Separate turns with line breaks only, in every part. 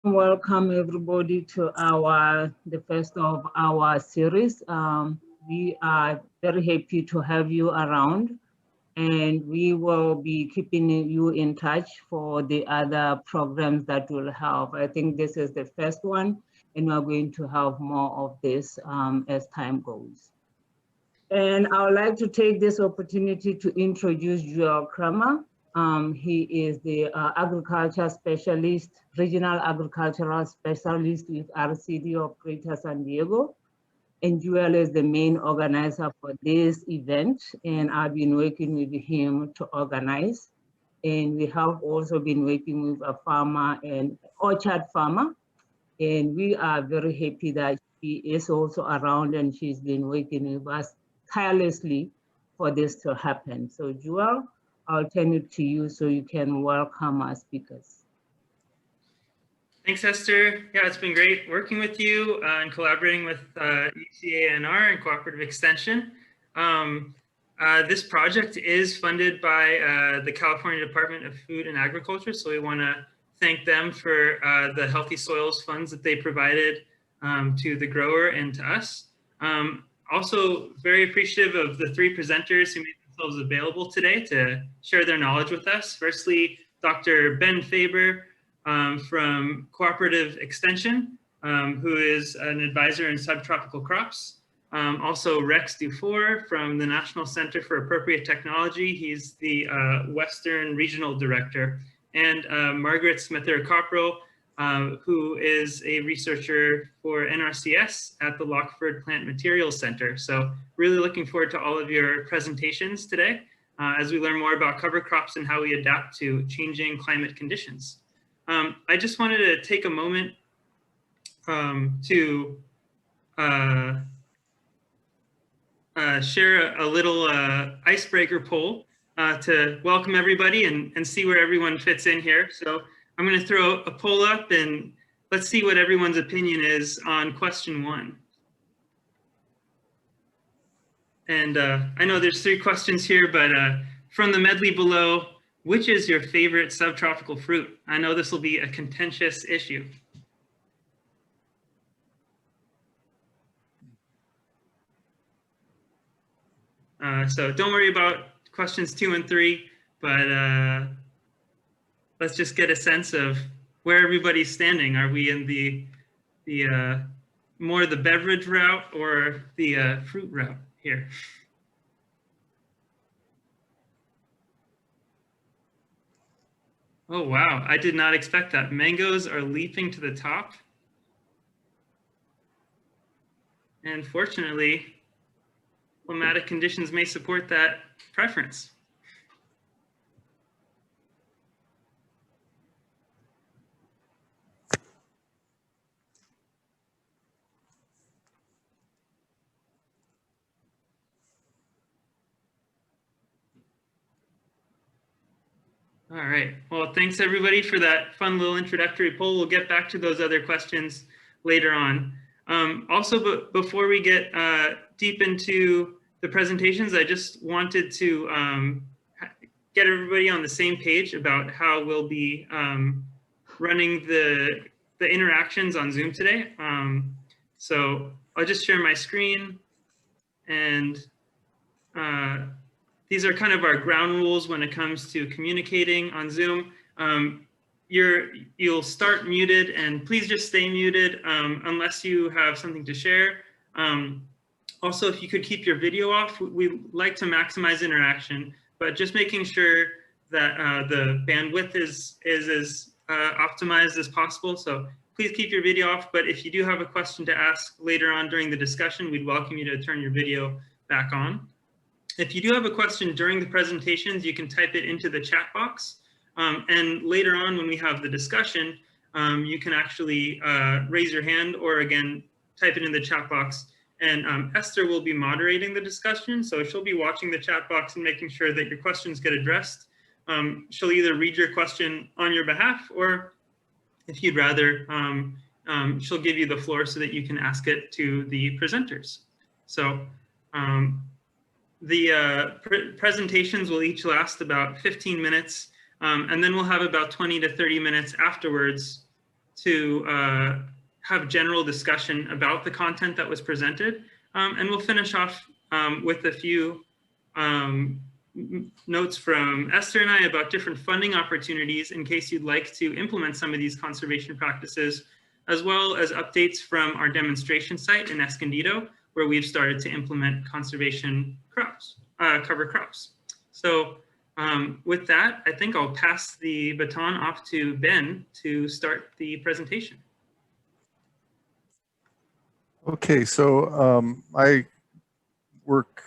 Welcome everybody to the first of our series. We are very happy to have you around, and we will be keeping you in touch for the other programs that will have. I think this is the first one, and we're going to have more of this as time goes. And I would like to take this opportunity to introduce Joel Kramer. He is the agriculture specialist, regional agricultural specialist with RCD of Greater San Diego. And Joel is the main organizer for this event, and I've been working with him to organize. And we have also been working with a farmer, and orchard farmer, and we are very happy that she is also around and she's been working with us tirelessly for this to happen. So Joel, I'll turn it to you so you can welcome our speakers.
Thanks, Esther. Yeah, it's been great working with you and collaborating with UCANR and Cooperative Extension. This project is funded by the California Department of Food and Agriculture, so we want to thank them for the Healthy Soils funds that they provided to the grower and to us. Also very appreciative of the three presenters who made themselves available today to share their knowledge with us. Firstly, Dr. Ben Faber from Cooperative Extension, who is an advisor in subtropical crops. Also Rex Dufour from the National Center for Appropriate Technology. He's the Western Regional Director. And Margaret Smither-Copro, who is a researcher for NRCS at the Lockeford Plant Materials Center. So really looking forward to all of your presentations today as we learn more about cover crops and how we adapt to changing climate conditions. I just wanted to take a moment to share a little icebreaker poll to welcome everybody and see where everyone fits in here. So I'm going to throw a poll up and let's see what everyone's opinion is on question 1. And I know there's 3 questions here, but from the medley below, which is your favorite subtropical fruit? I know this will be a contentious issue. So don't worry about questions 2 and 3, but let's just get a sense of where everybody's standing. Are we in the more the beverage route or the fruit route here? Oh, wow. I did not expect that. Mangoes are leaping to the top. And fortunately, climatic conditions may support that preference. All right. Well, thanks everybody for that fun little introductory poll. We'll get back to those other questions later on. Also, before we get deep into the presentations, I just wanted to get everybody on the same page about how we'll be running the interactions on Zoom today. So I'll just share my screen, and these are kind of our ground rules when it comes to communicating on Zoom. You'll start muted, and please just stay muted unless you have something to share. Also, if you could keep your video off, we like to maximize interaction, but just making sure that the bandwidth is as optimized as possible. So please keep your video off, but if you do have a question to ask later on during the discussion, we'd welcome you to turn your video back on. If you do have a question during the presentations, you can type it into the chat box. And later on, when we have the discussion, you can actually raise your hand or again, type it in the chat box. And Esther will be moderating the discussion. So she'll be watching the chat box and making sure that your questions get addressed. She'll either read your question on your behalf, or if you'd rather, she'll give you the floor so that you can ask it to the presenters. So the presentations will each last about 15 minutes. And then we'll have about 20 to 30 minutes afterwards to have general discussion about the content that was presented. And we'll finish off with a few notes from Esther and I about different funding opportunities in case you'd like to implement some of these conservation practices, as well as updates from our demonstration site in Escondido, where we've started to implement conservation crops, cover crops. So with that, I think I'll pass the baton off to Ben to start the presentation.
Okay, so I work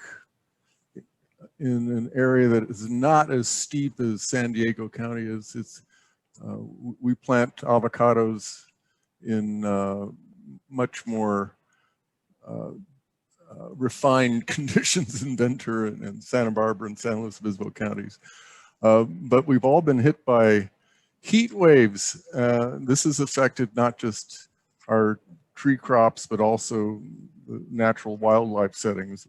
in an area that is not as steep as San Diego County is. We plant avocados in much more refined conditions in Ventura and Santa Barbara and San Luis Obispo counties. But we've all been hit by heat waves. This has affected not just our tree crops, but also the natural wildlife settings.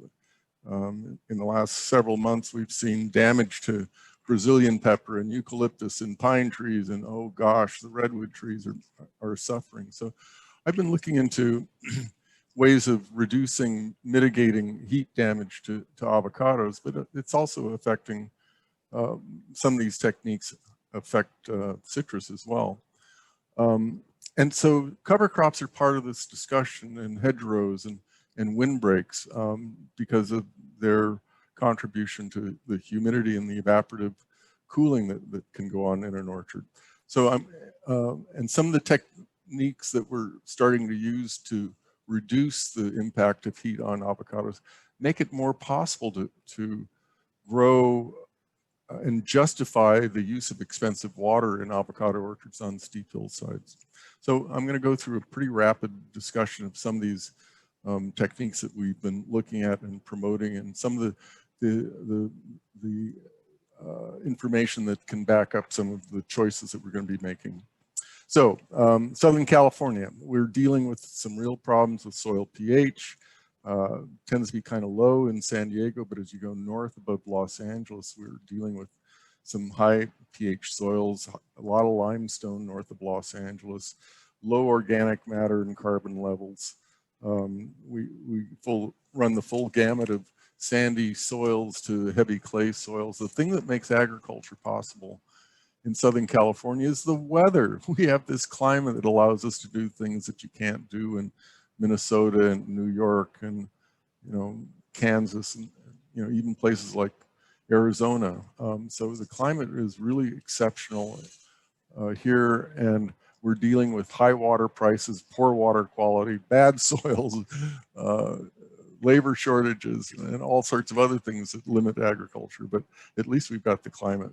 In the last several months, we've seen damage to Brazilian pepper and eucalyptus and pine trees, and oh gosh, the redwood trees are suffering. So I've been looking into ways of mitigating heat damage to avocados, but it's also affecting, some of these techniques affect citrus as well. And so cover crops are part of this discussion, and hedgerows and windbreaks because of their contribution to the humidity and the evaporative cooling that can go on in an orchard. So and some of the techniques that we're starting to use to reduce the impact of heat on avocados make it more possible to grow and justify the use of expensive water in avocado orchards on steep hillsides. So I'm going to go through a pretty rapid discussion of some of these techniques that we've been looking at and promoting, and some of the information that can back up some of the choices that we're going to be making. So Southern California, we're dealing with some real problems with soil pH. Tends to be kind of low in San Diego, but as you go north above Los Angeles, we're dealing with some high pH soils, a lot of limestone north of Los Angeles, low organic matter and carbon levels. We run the full gamut of sandy soils to heavy clay soils. The thing that makes agriculture possible in Southern California is the weather. We have this climate that allows us to do things that you can't do in Minnesota and New York and, Kansas and, even places like Arizona. So the climate is really exceptional here, and we're dealing with high water prices, poor water quality, bad soils, labor shortages, and all sorts of other things that limit agriculture, but at least we've got the climate.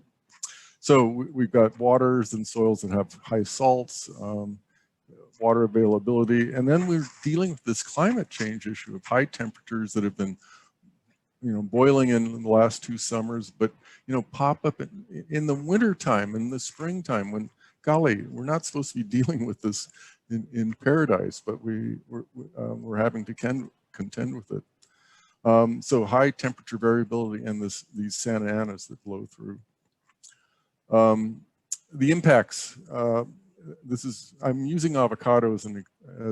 So we've got waters and soils that have high salts, water availability, and then we're dealing with this climate change issue of high temperatures that have been, boiling in the last 2 summers, but pop up in the winter time, in the springtime, when, golly, we're not supposed to be dealing with this in paradise, but we're having to contend with it. So high temperature variability and these Santa Anas that blow through. The impacts. I'm using avocados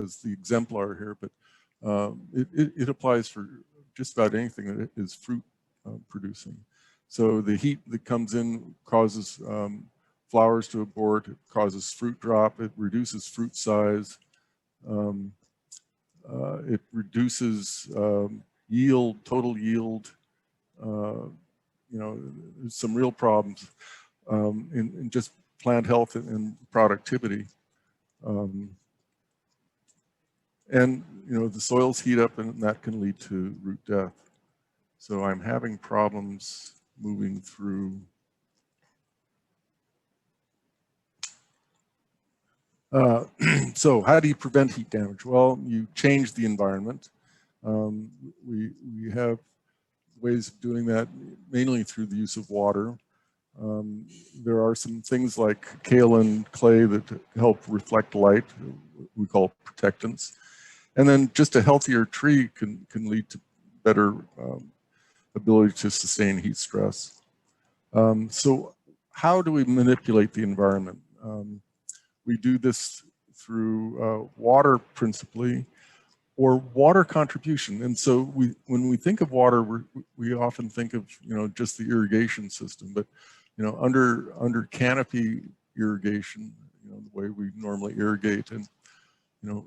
as the exemplar here, but it applies for just about anything that is fruit producing. So the heat that comes in causes flowers to abort, it causes fruit drop, it reduces fruit size, it reduces yield, total yield. There's some real problems in just plant health and productivity. And the soils heat up, and that can lead to root death. So I'm having problems moving through. So how do you prevent heat damage? Well, you change the environment. We have ways of doing that, mainly through the use of water. There are some things like kaolin clay that help reflect light, we call protectants. And then just a healthier tree can lead to better ability to sustain heat stress. So how do we manipulate the environment? We do this through water principally, or water contribution. And so when we think of water, we often think of, just the irrigation system, but, under canopy irrigation, the way we normally irrigate, and,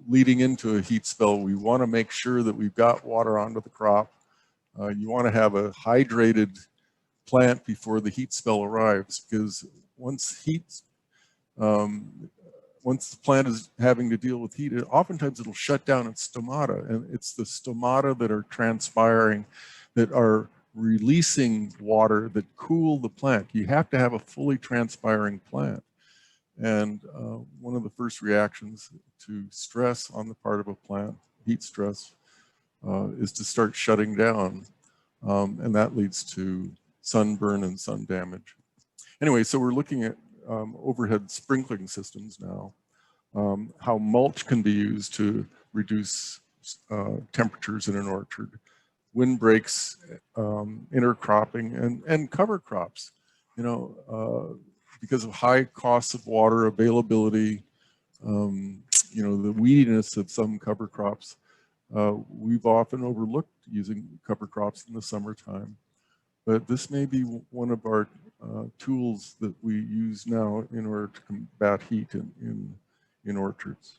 leading into a heat spell, we want to make sure that we've got water onto the crop. You want to have a hydrated plant before the heat spell arrives, because once the plant is having to deal with heat, oftentimes it'll shut down its stomata, and it's the stomata that are transpiring, that are releasing water, that cool the plant. You have to have a fully transpiring plant. And one of the first reactions to stress on the part of a plant, heat stress, is to start shutting down. And that leads to sunburn and sun damage. Anyway, so we're looking at overhead sprinkling systems now, how mulch can be used to reduce temperatures in an orchard, windbreaks, intercropping, and cover crops. Because of high costs of water availability, the weediness of some cover crops, we've often overlooked using cover crops in the summertime. But this may be one of our tools that we use now in order to combat heat in orchards.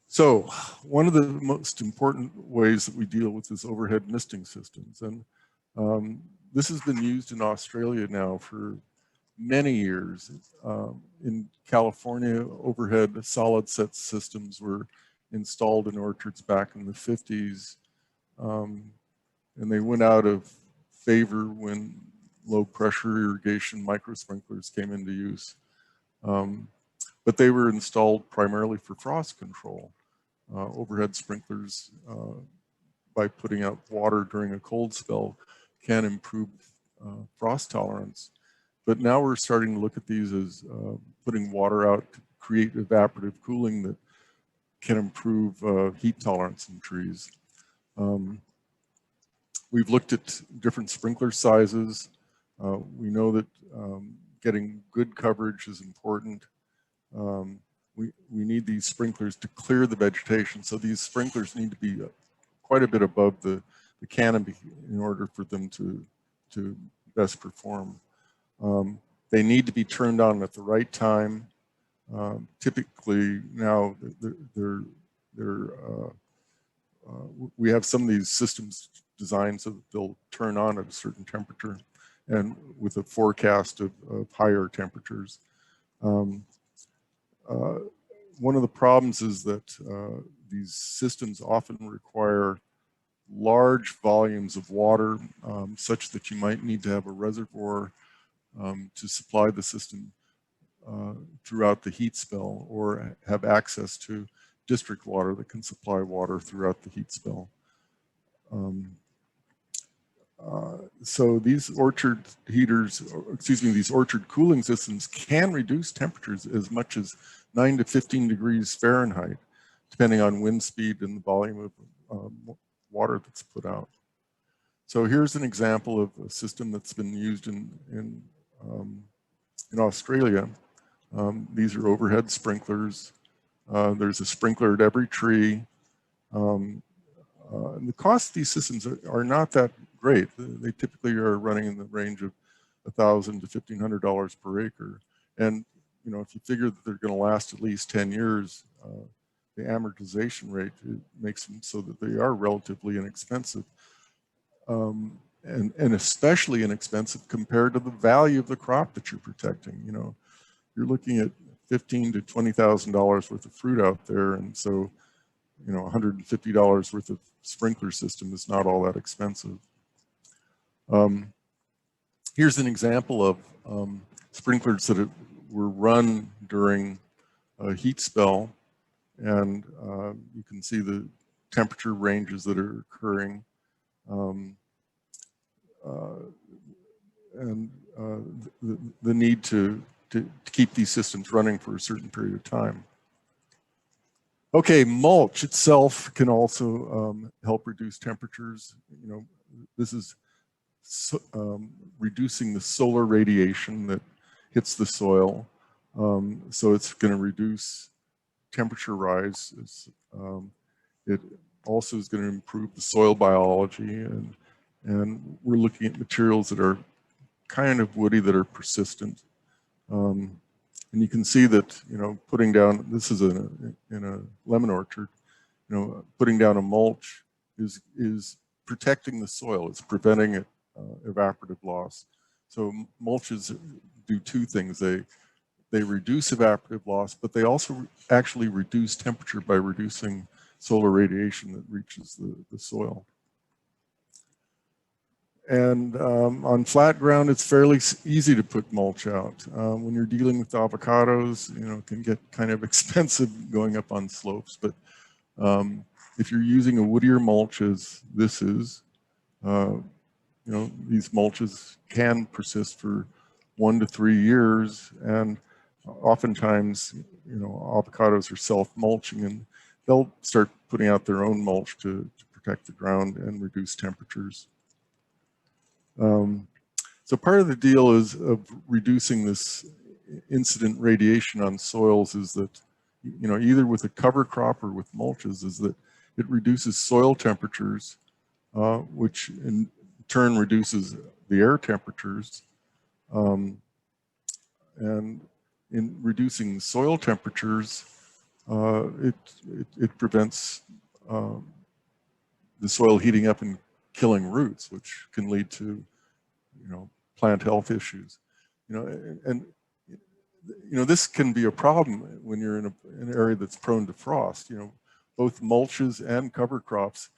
So one of the most important ways that we deal with is overhead misting systems. And this has been used in Australia now for many years. In California, overhead solid set systems were installed in orchards back in the 50s. And they went out of favor when low pressure irrigation micro sprinklers came into use. But they were installed primarily for frost control. Overhead sprinklers, by putting out water during a cold spell, can improve frost tolerance. But now we're starting to look at these as putting water out to create evaporative cooling that can improve heat tolerance in trees. We've looked at different sprinkler sizes. We know that getting good coverage is important. We need these sprinklers to clear the vegetation. So these sprinklers need to be quite a bit above the canopy in order for them to best perform. They need to be turned on at the right time. Typically now we have some of these systems designed so that they'll turn on at a certain temperature and with a forecast of higher temperatures. One of the problems is that these systems often require large volumes of water, such that you might need to have a reservoir to supply the system throughout the heat spell, or have access to district water that can supply water throughout the heat spell. So these orchard heaters, these orchard cooling systems can reduce temperatures as much as 9 to 15 degrees Fahrenheit, depending on wind speed and the volume of water that's put out. So here's an example of a system that's been used in Australia. These are overhead sprinklers. There's a sprinkler at every tree. And the cost of these systems are not that great. They typically are running in the range of $1,000 to $1,500 per acre. And if you figure that they're going to last at least 10 years, the amortization rate, it makes them so that they are relatively inexpensive. And especially inexpensive compared to the value of the crop that you're protecting. You're looking at $15,000 to $20,000 worth of fruit out there, and so $150 worth of sprinkler system is not all that expensive. Here's an example of sprinklers that were run during a heat spell, and you can see the temperature ranges that are occurring. And the need to keep these systems running for a certain period of time. Okay, mulch itself can also help reduce temperatures. This is reducing the solar radiation that hits the soil. So it's going to reduce temperature rise. It also is going to improve the soil biology, and we're looking at materials that are kind of woody, that are persistent. And you can see that, you know, putting down, this is in a lemon orchard, you know, putting down a mulch is protecting the soil. It's preventing it, evaporative loss. So mulches do two things. They reduce evaporative loss, but they also actually reduce temperature by reducing solar radiation that reaches the soil. And on flat ground, it's fairly easy to put mulch out. When you're dealing with avocados, you know, it can get kind of expensive going up on slopes. But if you're using a woodier mulch, as this is, you know, these mulches can persist for 1 to 3 years. And oftentimes, you know, avocados are self-mulching, and they'll start putting out their own mulch to protect the ground and reduce temperatures. So part of the deal is of reducing this incident radiation on soils is that, you know, either with a cover crop or with mulches, is that it reduces soil temperatures, which in turn reduces the air temperatures. And in reducing soil temperatures, it prevents the soil heating up and killing roots, which can lead to, you know, plant health issues. You know, and you know, this can be a problem when you're in an area that's prone to frost. You know, both mulches and cover crops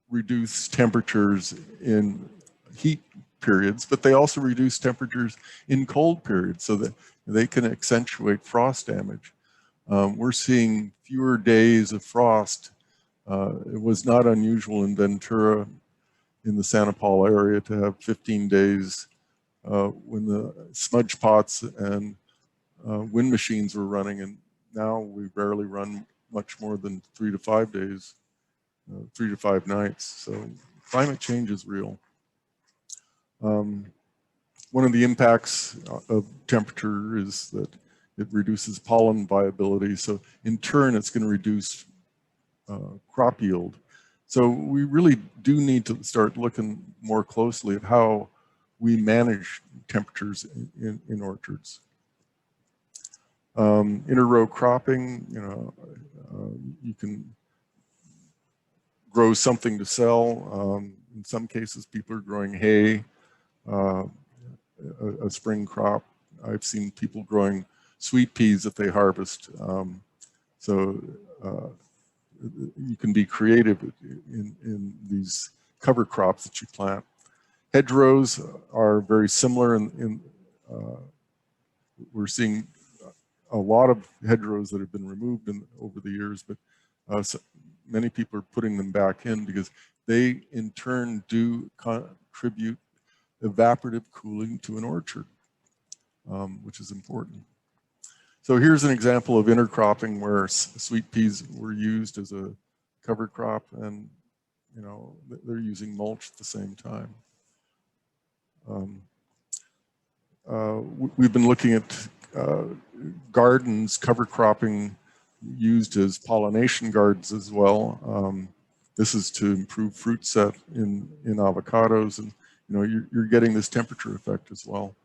reduce temperatures in heat periods, but they also reduce temperatures in cold periods, so that they can accentuate frost damage. We're seeing fewer days of frost. It was not unusual in Ventura, in the Santa Paula area, to have 15 days when the smudge pots and wind machines were running, and now we barely run much more than 3 to 5 days, 3 to 5 nights. So climate change is real. One of the impacts of temperature is that it reduces pollen viability. So in turn, it's going to reduce crop yield. So we really do need to start looking more closely at how we manage temperatures in orchards. Inter-row cropping, you know, you can grow something to sell. In some cases, people are growing hay, a spring crop. I've seen people growing sweet peas that they harvest. So you can be creative in these cover crops that you plant. Hedgerows are very similar we're seeing a lot of hedgerows that have been removed over the years, but so many people are putting them back in because they in turn do contribute evaporative cooling to an orchard, which is important. So here's an example of intercropping where sweet peas were used as a cover crop, and you know, they're using mulch at the same time. We've been looking at gardens, cover cropping used as pollination gardens as well. This is to improve fruit set in avocados, and you know, you're getting this temperature effect as well.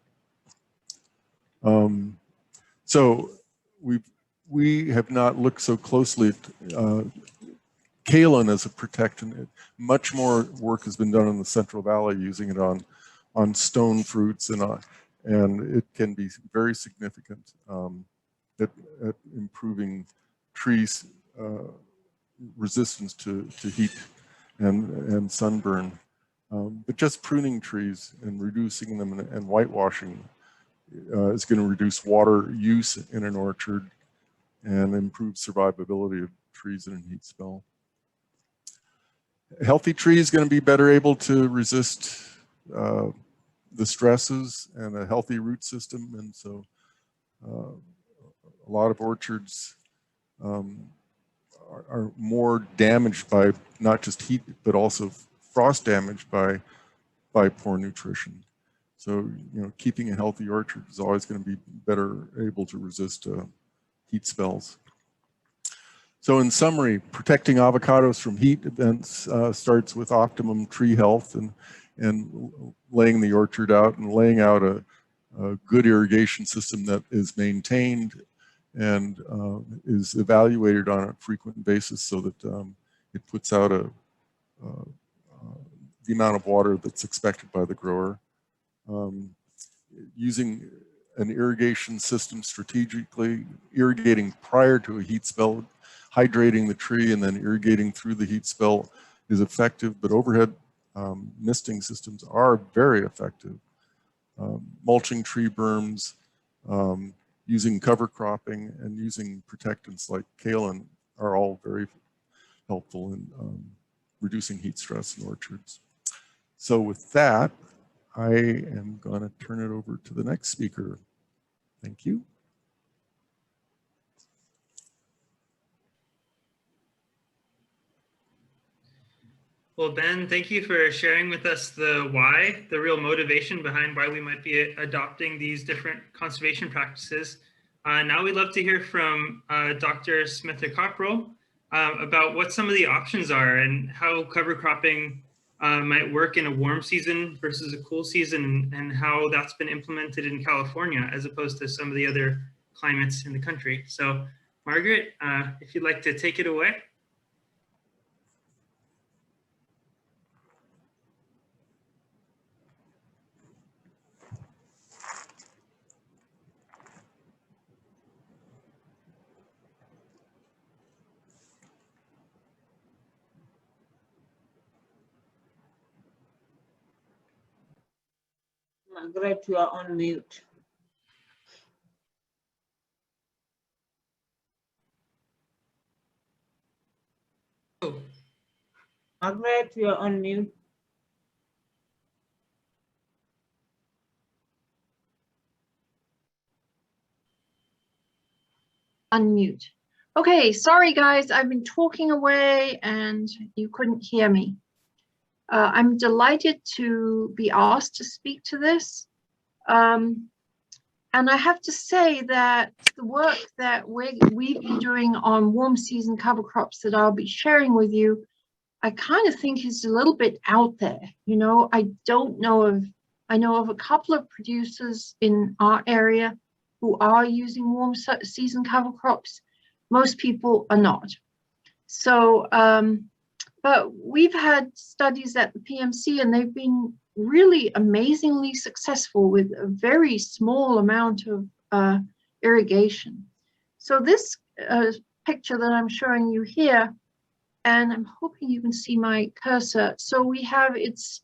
So we have not looked so closely at kaolin as a protectant. Much more work has been done in the Central Valley using it on stone fruits, and it can be very significant at improving trees' resistance to heat and sunburn. But just pruning trees and reducing them and whitewashing is going to reduce water use in an orchard and improve survivability of trees in a heat spell. A healthy tree is going to be better able to resist the stresses and a healthy root system, and so a lot of orchards are more damaged by not just heat but also frost damage by poor nutrition. So, you know, keeping a healthy orchard is always going to be better able to resist heat spells. So in summary, protecting avocados from heat events starts with optimum tree health and laying the orchard out and laying out a good irrigation system that is maintained and is evaluated on a frequent basis so that it puts out the amount of water that's expected by the grower. Using an irrigation system strategically, irrigating prior to a heat spell, hydrating the tree and then irrigating through the heat spell is effective, but overhead misting systems are very effective. Mulching tree berms, using cover cropping, and using protectants like kaolin are all very helpful in reducing heat stress in orchards. So with that, I am going to turn it over to the next speaker. Thank you.
Well, Ben, thank you for sharing with us the why, the real motivation behind why we might be adopting these different conservation practices. Now we'd love to hear from Dr. Smitha-Cockrell about what some of the options are and how cover cropping might work in a warm season versus a cool season, and how that's been implemented in California as opposed to some of the other climates in the country. So Margaret, if you'd like to take it away.
Margaret, you are on mute.
Oh.
Margaret, you are on mute.
Unmute. Okay, sorry guys, I've been talking away and you couldn't hear me. I'm delighted to be asked to speak to this. And I have to say that the work that we've been doing on warm season cover crops that I'll be sharing with you, I kind of think is a little bit out there. You know, I know of a couple of producers in our area who are using warm season cover crops. Most people are not. So, but we've had studies at the PMC and they've been really amazingly successful with a very small amount of irrigation. So this picture that I'm showing you here, and I'm hoping you can see my cursor. So we have, it's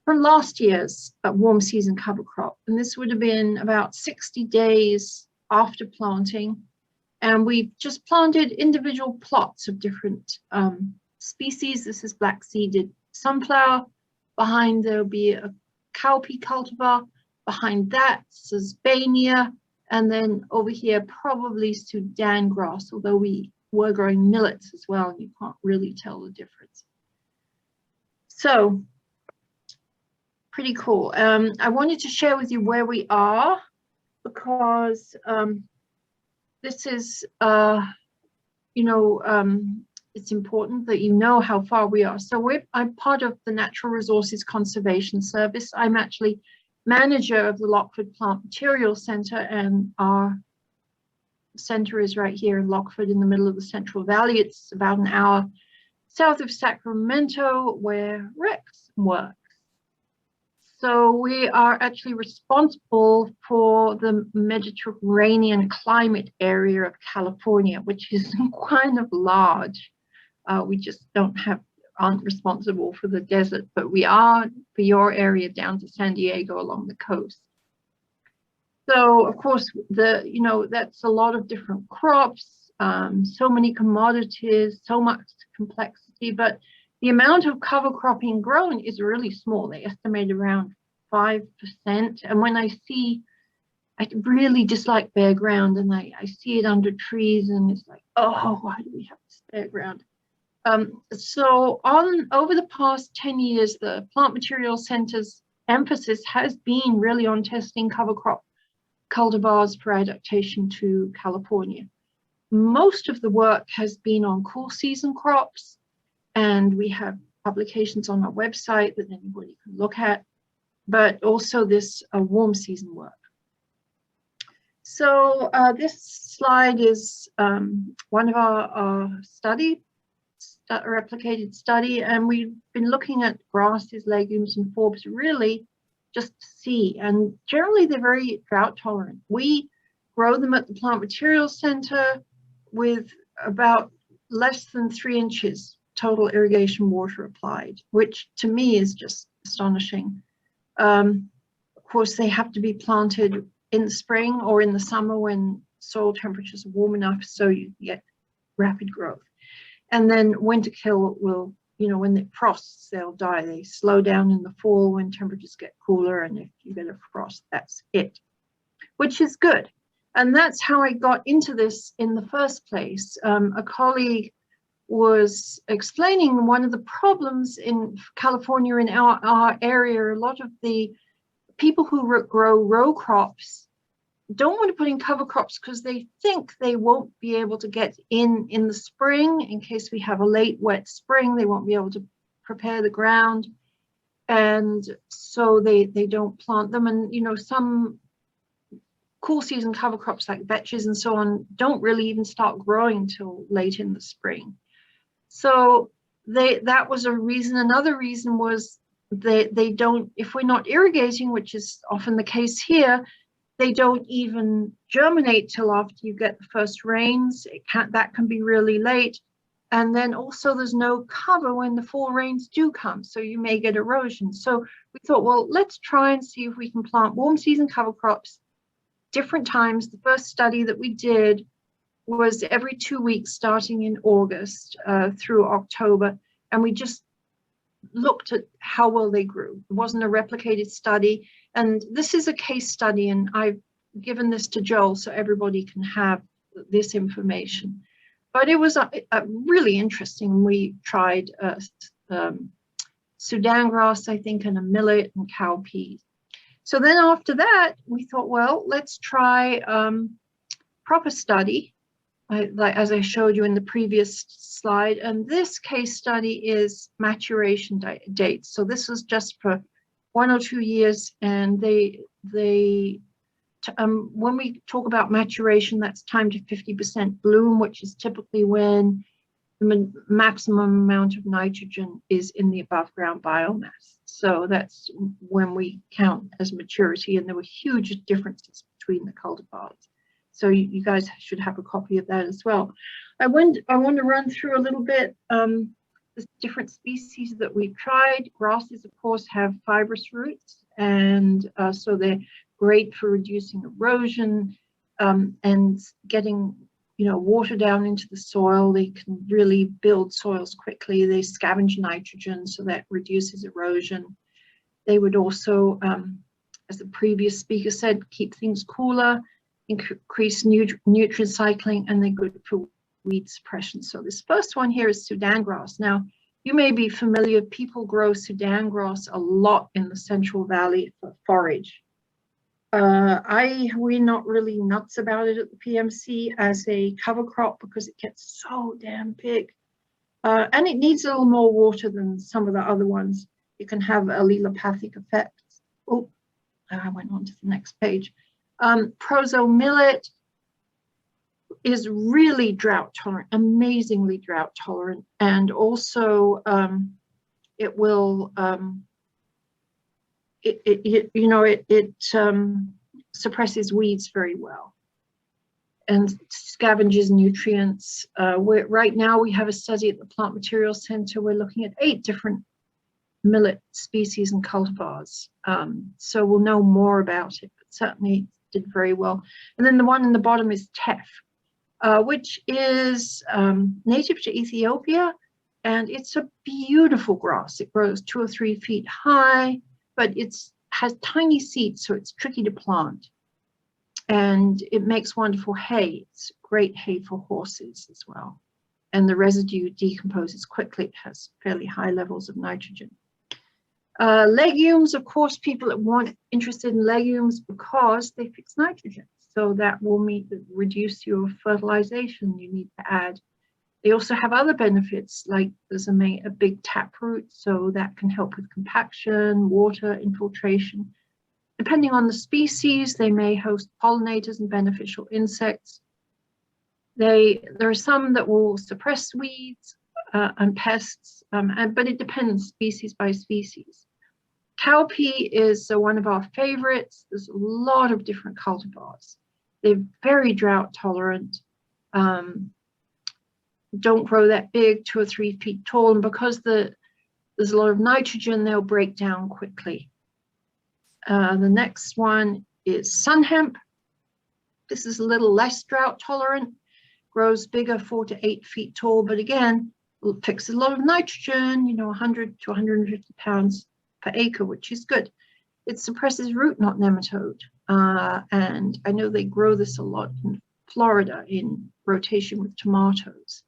from last year's warm season cover crop, and this would have been about 60 days after planting. And we've just planted individual plots of different species. This is black-seeded sunflower. Behind there'll be a cowpea cultivar. Behind that, Sesbania. And then over here, probably Sudan grass, although we were growing millets as well, and you can't really tell the difference. So, pretty cool. I wanted to share with you where we are, because this is, it's important that you know how far we are. So I'm part of the Natural Resources Conservation Service. I'm actually manager of the Lockeford Plant Materials Center, and our center is right here in Lockeford in the middle of the Central Valley. It's about an hour south of Sacramento, where Rex works. So we are actually responsible for the Mediterranean climate area of California, which is kind of large. We just aren't responsible for the desert, but we are for your area down to San Diego along the coast. So of course, that's a lot of different crops, so many commodities, so much complexity, but the amount of cover cropping grown is really small. They estimate around 5%. And when I really dislike bare ground, and I see it under trees, and it's like, oh, why do we have this bare ground? So over the past 10 years, the Plant Materials Center's emphasis has been really on testing cover crop cultivars for adaptation to California. most of the work has been on cool season crops, and we have publications on our website that anybody can look at, but also this warm season work. So this slide is one of our replicated study, and we've been looking at grasses, legumes, and forbs really just to see, and generally they're very drought tolerant. We grow them at the Plant Materials Center with about less than 3 inches total irrigation water applied, which to me is just astonishing. Of course, they have to be planted in the spring or in the summer when soil temperatures are warm enough so you get rapid growth. And then winter kill will, you know, when it frosts, they'll die. They slow down in the fall when temperatures get cooler, and if you get a frost, that's it, which is good. And that's how I got into this in the first place. A colleague was explaining one of the problems in California, in our area. A lot of the people who grow row crops don't want to put in cover crops because they think they won't be able to get in the spring. In case we have a late wet spring, they won't be able to prepare the ground, and so they don't plant them. And you know, some cool season cover crops like vetches and so on don't really even start growing till late in the spring. So that was a reason. Another reason was they don't, if we're not irrigating, which is often the case here, they don't even germinate till after you get the first rains. That can be really late. And then also there's no cover when the fall rains do come, so you may get erosion. So we thought, well, let's try and see if we can plant warm season cover crops different times. The first study that we did was every 2 weeks starting in August through October, and we just looked at how well they grew. It wasn't a replicated study, and this is a case study, and I've given this to Joel so everybody can have this information. But it was really interesting. We tried Sudan grass, I think, and a millet and cowpeas. So then after that, we thought, well, let's try proper study, like as I showed you in the previous slide. And this case study is maturation dates. So this was just for 1 or 2 years. And when we talk about maturation, that's time to 50% bloom, which is typically when the maximum amount of nitrogen is in the above ground biomass. So that's when we count as maturity, and there were huge differences between the cultivars. So you guys should have a copy of that as well. I want to run through a little bit the different species that we've tried. Grasses, of course, have fibrous roots, and so they're great for reducing erosion and getting water down into the soil. They can really build soils quickly. They scavenge nitrogen, so that reduces erosion. They would also, as the previous speaker said, keep things cooler, increase nutrient cycling, and they're good for weed suppression. So this first one here is Sudan grass. Now, you may be familiar, people grow Sudan grass a lot in the Central Valley for forage. We're not really nuts about it at the PMC as a cover crop because it gets so damn big. And it needs a little more water than some of the other ones. It can have allelopathic effects. Oh, I went on to the next page. Proso millet is really drought tolerant, amazingly drought tolerant, and also it will it suppresses weeds very well and scavenges nutrients. Right now we have a study at the Plant Materials Center. We're looking at 8 different millet species and cultivars. So we'll know more about it, but certainly did very well. And then the one in the bottom is teff, which is native to Ethiopia, and it's a beautiful grass. It grows 2 or 3 feet high, but has tiny seeds, so it's tricky to plant. And it makes wonderful hay. It's great hay for horses as well. And the residue decomposes quickly. It has fairly high levels of nitrogen. Legumes, of course, people that interested in legumes because they fix nitrogen. so that will reduce your fertilization you need to add. They also have other benefits, like there's a big taproot, so that can help with compaction, water infiltration. Depending on the species, they may host pollinators and beneficial insects. There are some that will suppress weeds and pests, but it depends species by species. Cowpea is one of our favorites. There's a lot of different cultivars. They're very drought tolerant. Don't grow that big, 2 or 3 feet tall, and because there's a lot of nitrogen, they'll break down quickly. The next one is sun hemp. This is a little less drought tolerant, grows bigger, 4 to 8 feet tall, but again, takes a lot of nitrogen, 100 to 150 pounds per acre, which is good. It suppresses root knot nematode, and I know they grow this a lot in Florida in rotation with tomatoes.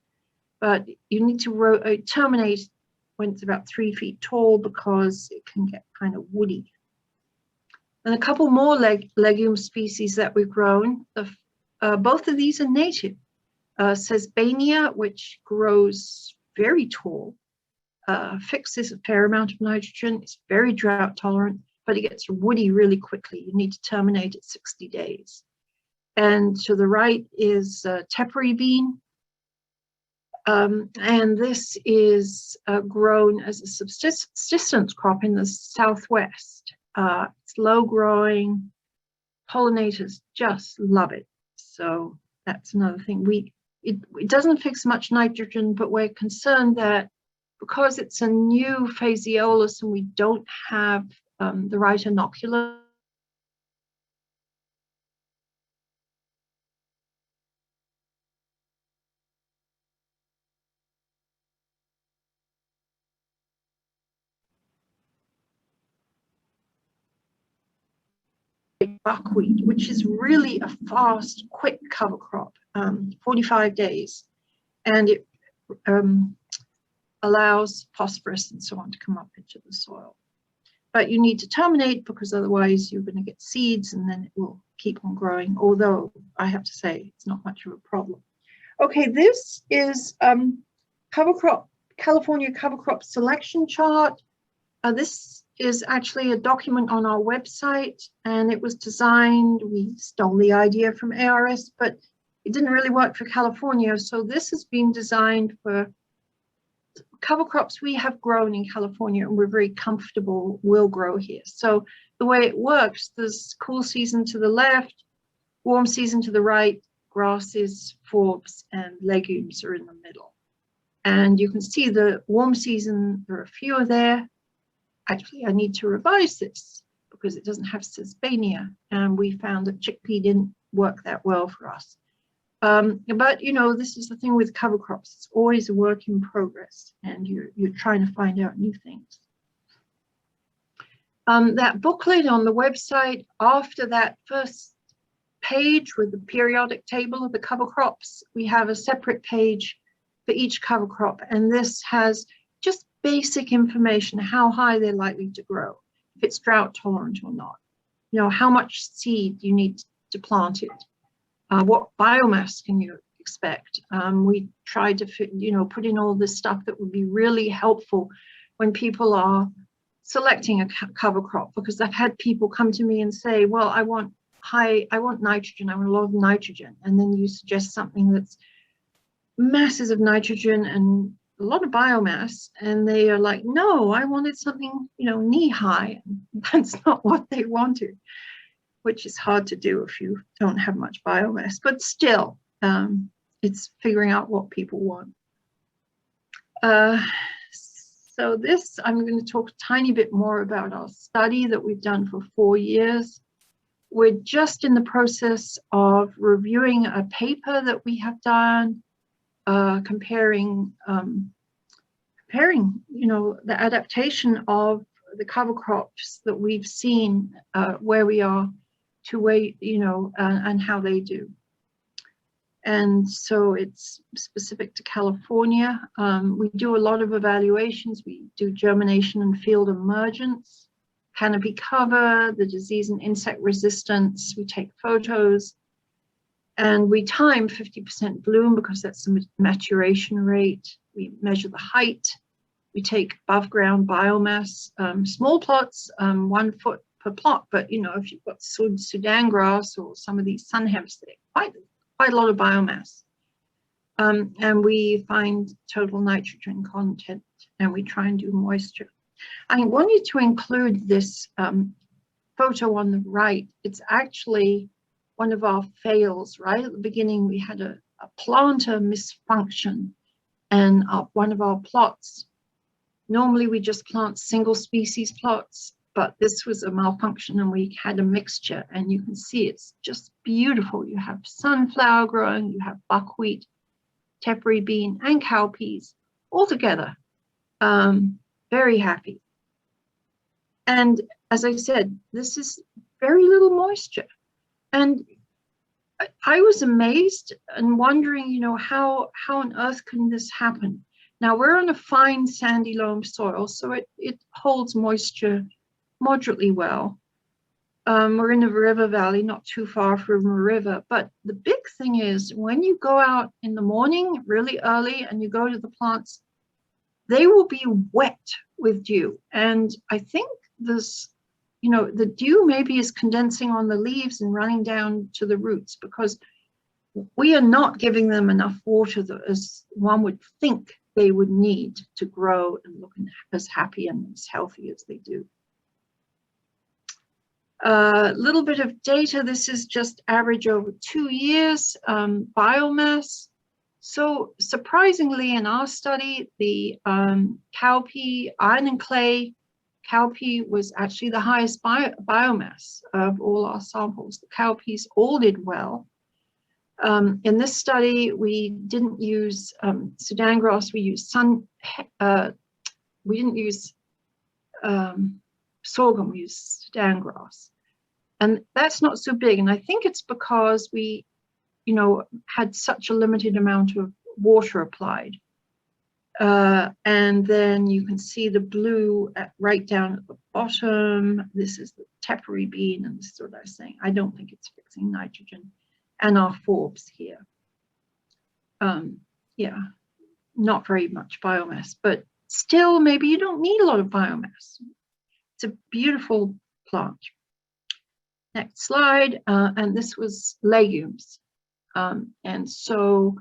But you need to terminate when it's about 3 feet tall because it can get kind of woody. And a couple more legume species that we've grown. Both of these are native. Sesbania, which grows very tall, fixes a fair amount of nitrogen. It's very drought tolerant, but it gets woody really quickly. You need to terminate at 60 days. And to the right is tepary bean. And this is grown as a subsistence crop in the Southwest. It's low growing, pollinators just love it. So that's another thing. It doesn't fix much nitrogen, but we're concerned that because it's a new phaseolus and we don't have the right inoculant, buckwheat, which is really a fast, quick cover crop, 45 days, and it allows phosphorus and so on to come up into the soil. But you need to terminate because otherwise you're going to get seeds and then it will keep on growing, although I have to say it's not much of a problem. Okay, this is California cover crop selection chart. This is actually a document on our website, and it was designed, we stole the idea from ARS, but it didn't really work for California. So this has been designed for cover crops we have grown in California and we're very comfortable will grow here. So the way it works, there's cool season to the left, warm season to the right, grasses, forbs, and legumes are in the middle. And you can see the warm season, there are fewer there. Actually, I need to revise this because it doesn't have Sesbania, and we found that chickpea didn't work that well for us. But this is the thing with cover crops; it's always a work in progress, and you're trying to find out new things. That booklet on the website, after that first page with the periodic table of the cover crops, we have a separate page for each cover crop, and this has just basic information, how high they're likely to grow, if it's drought tolerant or not, how much seed you need to plant it, what biomass can you expect. We tried to put in all this stuff that would be really helpful when people are selecting a cover crop, because I've had people come to me and say, well, I want nitrogen, I want a lot of nitrogen, and then you suggest something that's masses of nitrogen and a lot of biomass, and they are like, no, I wanted something, knee high. That's not what they wanted, which is hard to do if you don't have much biomass, but still, it's figuring out what people want. So this, I'm going to talk a tiny bit more about our study that we've done for 4 years. We're just in the process of reviewing a paper that we have done, comparing the adaptation of the cover crops that we've seen where we are to where, and how they do. And so it's specific to California. We do a lot of evaluations. We do germination and field emergence, canopy cover, the disease and insect resistance. We take photos. And we time 50% bloom because that's the maturation rate. We measure the height. We take above ground biomass, small plots, 1 foot per plot. But you know, if you've got Sudan grass or some of these sun hemps, they're quite a lot of biomass. And we find total nitrogen content, and we try and do moisture. I wanted to include this photo on the right. It's actually one of our fails. Right at the beginning, we had a planter misfunction, and one of our plots. Normally, we just plant single species plots, but this was a malfunction, and we had a mixture. And you can see it's just beautiful. You have sunflower growing, you have buckwheat, tepary bean, and cowpeas all together. Very happy. And as I said, this is very little moisture. And I was amazed and wondering, you know, how on earth can this happen? Now we're on a fine sandy loam soil, so it holds moisture moderately well. We're in a river valley, not too far from a river. But the big thing is when you go out in the morning really early and you go to the plants, they will be wet with dew. And I think this, you know, the dew maybe is condensing on the leaves and running down to the roots because we are not giving them enough water that as one would think they would need to grow and look as happy and as healthy as they do. A little bit of data. This is just average over 2 years biomass. So surprisingly, in our study, the cowpea, iron and clay cowpea was actually the highest biomass of all our samples. The cowpeas all did well. In this study, we didn't use Sudan grass. We used we didn't use sorghum. We used Sudan grass, and that's not so big. And I think it's because we, you know, had such a limited amount of water applied. And then you can see the blue right down at the bottom. This is the tepary bean, and this is what I was saying. I don't think it's fixing nitrogen. And our forbs here. Yeah, not very much biomass, but still maybe you don't need a lot of biomass. It's a beautiful plant. Next slide, and this was legumes. And so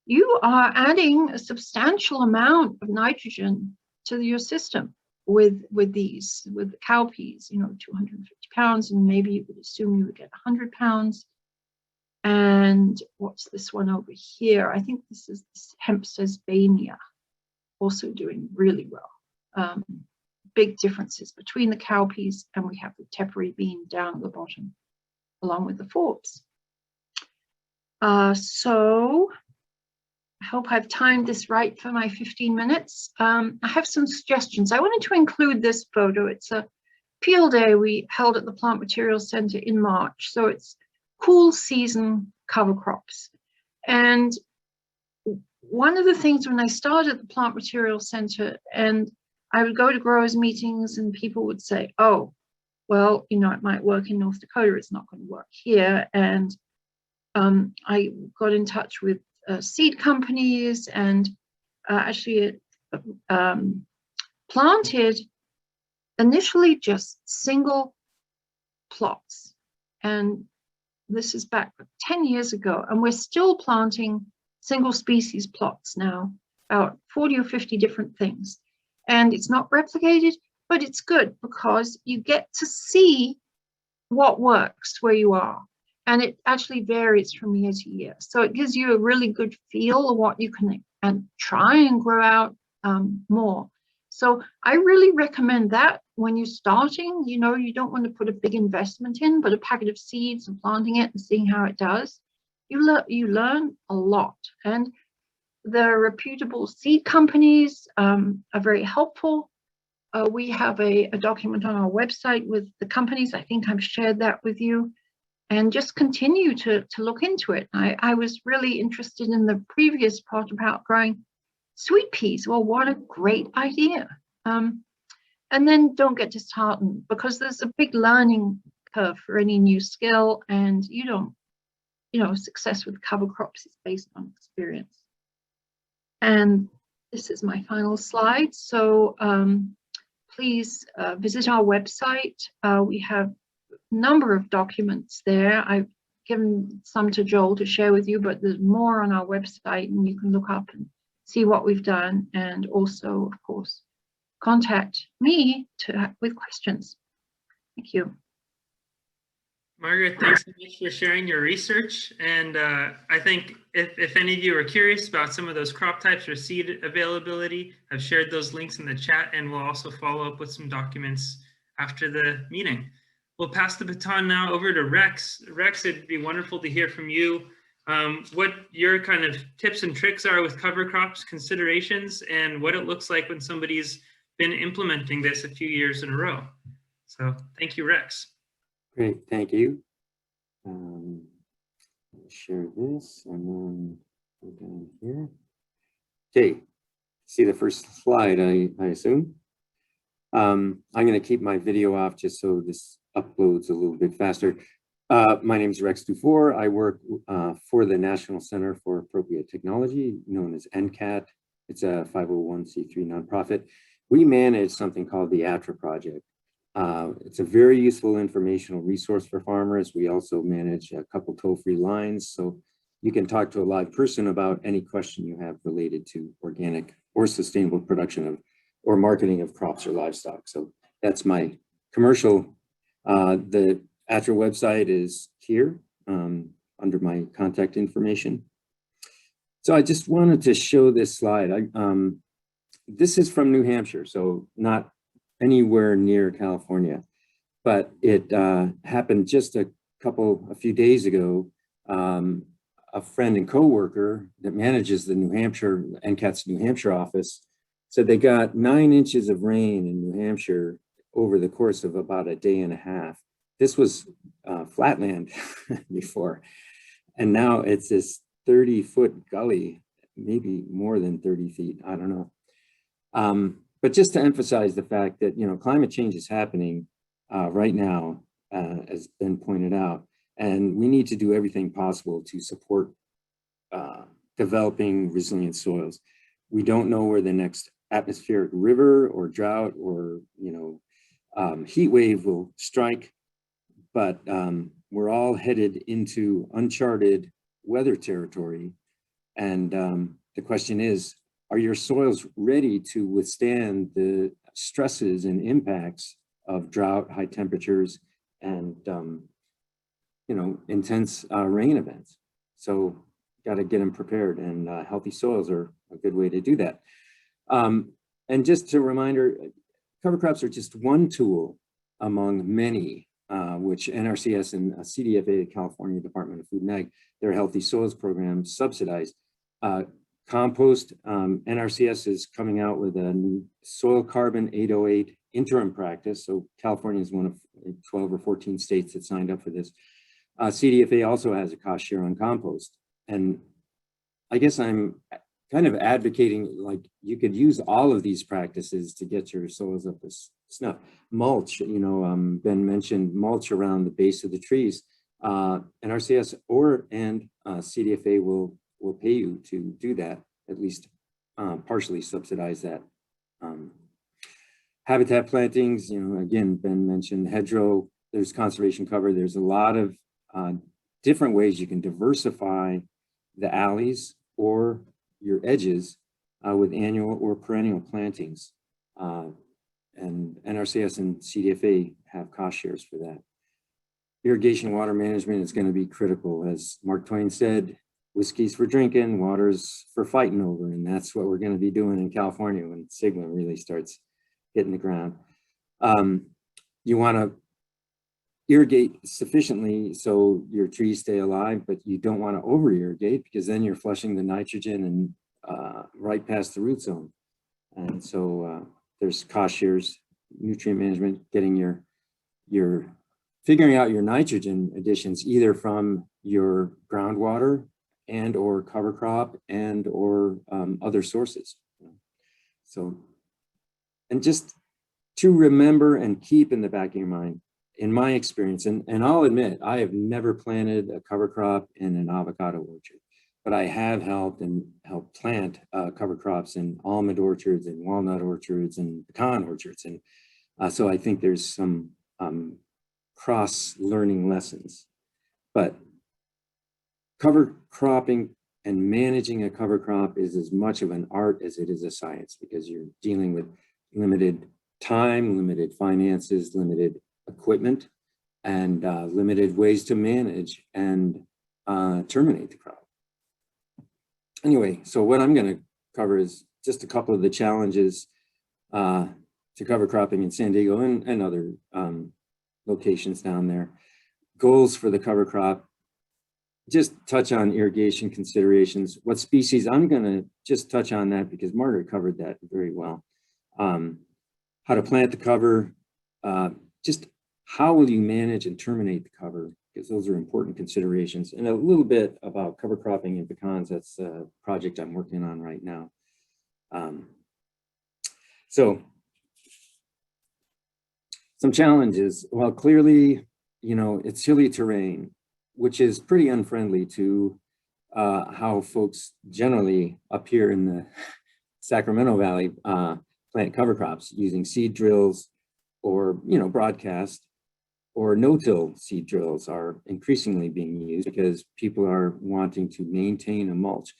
you are adding a substantial amount of nitrogen to your system with the cowpeas, you know, 250 pounds, and maybe you would assume you would get 100 pounds. And what's this one over here? I think this is Hempsesbania, also doing really well. Big differences between the cowpeas, and we have the tepary bean down at the bottom, along with the forbs. So I hope I've timed this right for my 15 minutes. I have some suggestions. I wanted to include this photo. It's a field day we held at the Plant Materials Center in March. So it's cool season cover crops. And one of the things when I started at the Plant Materials Center, and I would go to growers meetings and people would say, oh, well, you know, it might work in North Dakota, it's not going to work here. And I got in touch with seed companies and actually planted initially just single plots. And this is back 10 years ago, and we're still planting single species plots now, about 40 or 50 different things. And it's not replicated, but it's good because you get to see what works where you are. And it actually varies from year to year. So it gives you a really good feel of what you can and try and grow out more. So I really recommend that when you're starting. You know, you don't want to put a big investment in, but a packet of seeds and planting it and seeing how it does. You learn a lot. And the reputable seed companies are very helpful. We have a document on our website with the companies. I think I've shared that with you. And just continue to look into it. I was really interested in the previous part about growing sweet peas. Well, what a great idea. And then don't get disheartened because there's a big learning curve for any new skill, and you don't success with cover crops is based on experience. And this is my final slide. So please visit our website. We have a number of documents there. I've given some to Joel to share with you, but there's more on our website, and you can look up and see what we've done. And also, of course, contact me with questions. Thank you.
Margaret, thanks so much for sharing your research. And I think if any of you are curious about some of those crop types or seed availability, I've shared those links in the chat, and we'll also follow up with some documents after the meeting. We'll pass the baton now over to Rex. Rex, it'd be wonderful to hear from you what your kind of tips and tricks are with cover crops considerations, and what it looks like when somebody's been implementing this a few years in a row. So thank you, Rex.
Great, thank you. Share this and then go down here. Okay, see the first slide, I assume. I'm going to keep my video off just so this uploads a little bit faster. My name is Rex Dufour. I work for the National Center for Appropriate Technology, known as NCAT. It's a 501c3 nonprofit. We manage something called the ATRA project. It's a very useful informational resource for farmers. We also manage a couple toll-free lines, so you can talk to a live person about any question you have related to organic or sustainable production of or marketing of crops or livestock. So that's my commercial. The ATRA website is here under my contact information. So I just wanted to show this slide. This is from New Hampshire, so not anywhere near California, but it happened just a few days ago. A friend and co-worker that manages the NCAT's New Hampshire office said they got 9 inches of rain in New Hampshire over the course of about a day and a half. This was flatland before, and now it's this 30-foot gully, maybe more than 30 feet, I don't know. But just to emphasize the fact that, climate change is happening right now, as been pointed out, and we need to do everything possible to support developing resilient soils. We don't know where the next atmospheric river or drought or, heat wave will strike, but we're all headed into uncharted weather territory. And the question is, are your soils ready to withstand the stresses and impacts of drought, high temperatures, and intense rain events? So got to get them prepared, and healthy soils are a good way to do that. And just a reminder, cover crops are just one tool among many, which NRCS and CDFA, the California Department of Food and Ag, their Healthy Soils program subsidize. Compost, NRCS is coming out with a new soil carbon 808 interim practice. So California is one of 12 or 14 states that signed up for this. CDFA also has a cost share on compost. And I guess I'm kind of advocating, like, you could use all of these practices to get your soils up to snuff. Mulch, Ben mentioned mulch around the base of the trees. NRCS and CDFA will pay you to do that, at least partially subsidize that. Habitat plantings, again, Ben mentioned hedgerow, there's conservation cover. There's a lot of different ways you can diversify the alleys or your edges with annual or perennial plantings. And NRCS and CDFA have cost shares for that. Irrigation water management is going to be critical. As Mark Twain said, whiskey's for drinking, water's for fighting over, and that's what we're going to be doing in California when SGMA really starts hitting the ground. You want to irrigate sufficiently so your trees stay alive, but you don't want to over irrigate, because then you're flushing the nitrogen and right past the root zone. And so there's cost shares, nutrient management, getting your figuring out your nitrogen additions either from your groundwater and or cover crop and or other sources. So, and just to remember and keep in the back of your mind, in my experience, and I'll admit, I have never planted a cover crop in an avocado orchard, but I have helped plant cover crops in almond orchards and walnut orchards and pecan orchards. And so I think there's some cross-learning lessons. But cover cropping and managing a cover crop is as much of an art as it is a science, because you're dealing with limited time, limited finances, limited equipment, and limited ways to manage and terminate the crop. Anyway, so what I'm going to cover is just a couple of the challenges to cover cropping in San Diego and other locations down there. Goals for the cover crop, just touch on irrigation considerations. What species, I'm going to just touch on that because Margaret covered that very well. How to plant the cover, just how will you manage and terminate the cover, because those are important considerations, and a little bit about cover cropping in pecans. That's a project I'm working on right now. So some challenges. Well, clearly, you know, it's hilly terrain, which is pretty unfriendly to how folks generally up here in the Sacramento Valley plant cover crops using seed drills or, you know, broadcast or no-till seed drills are increasingly being used because people are wanting to maintain a mulch.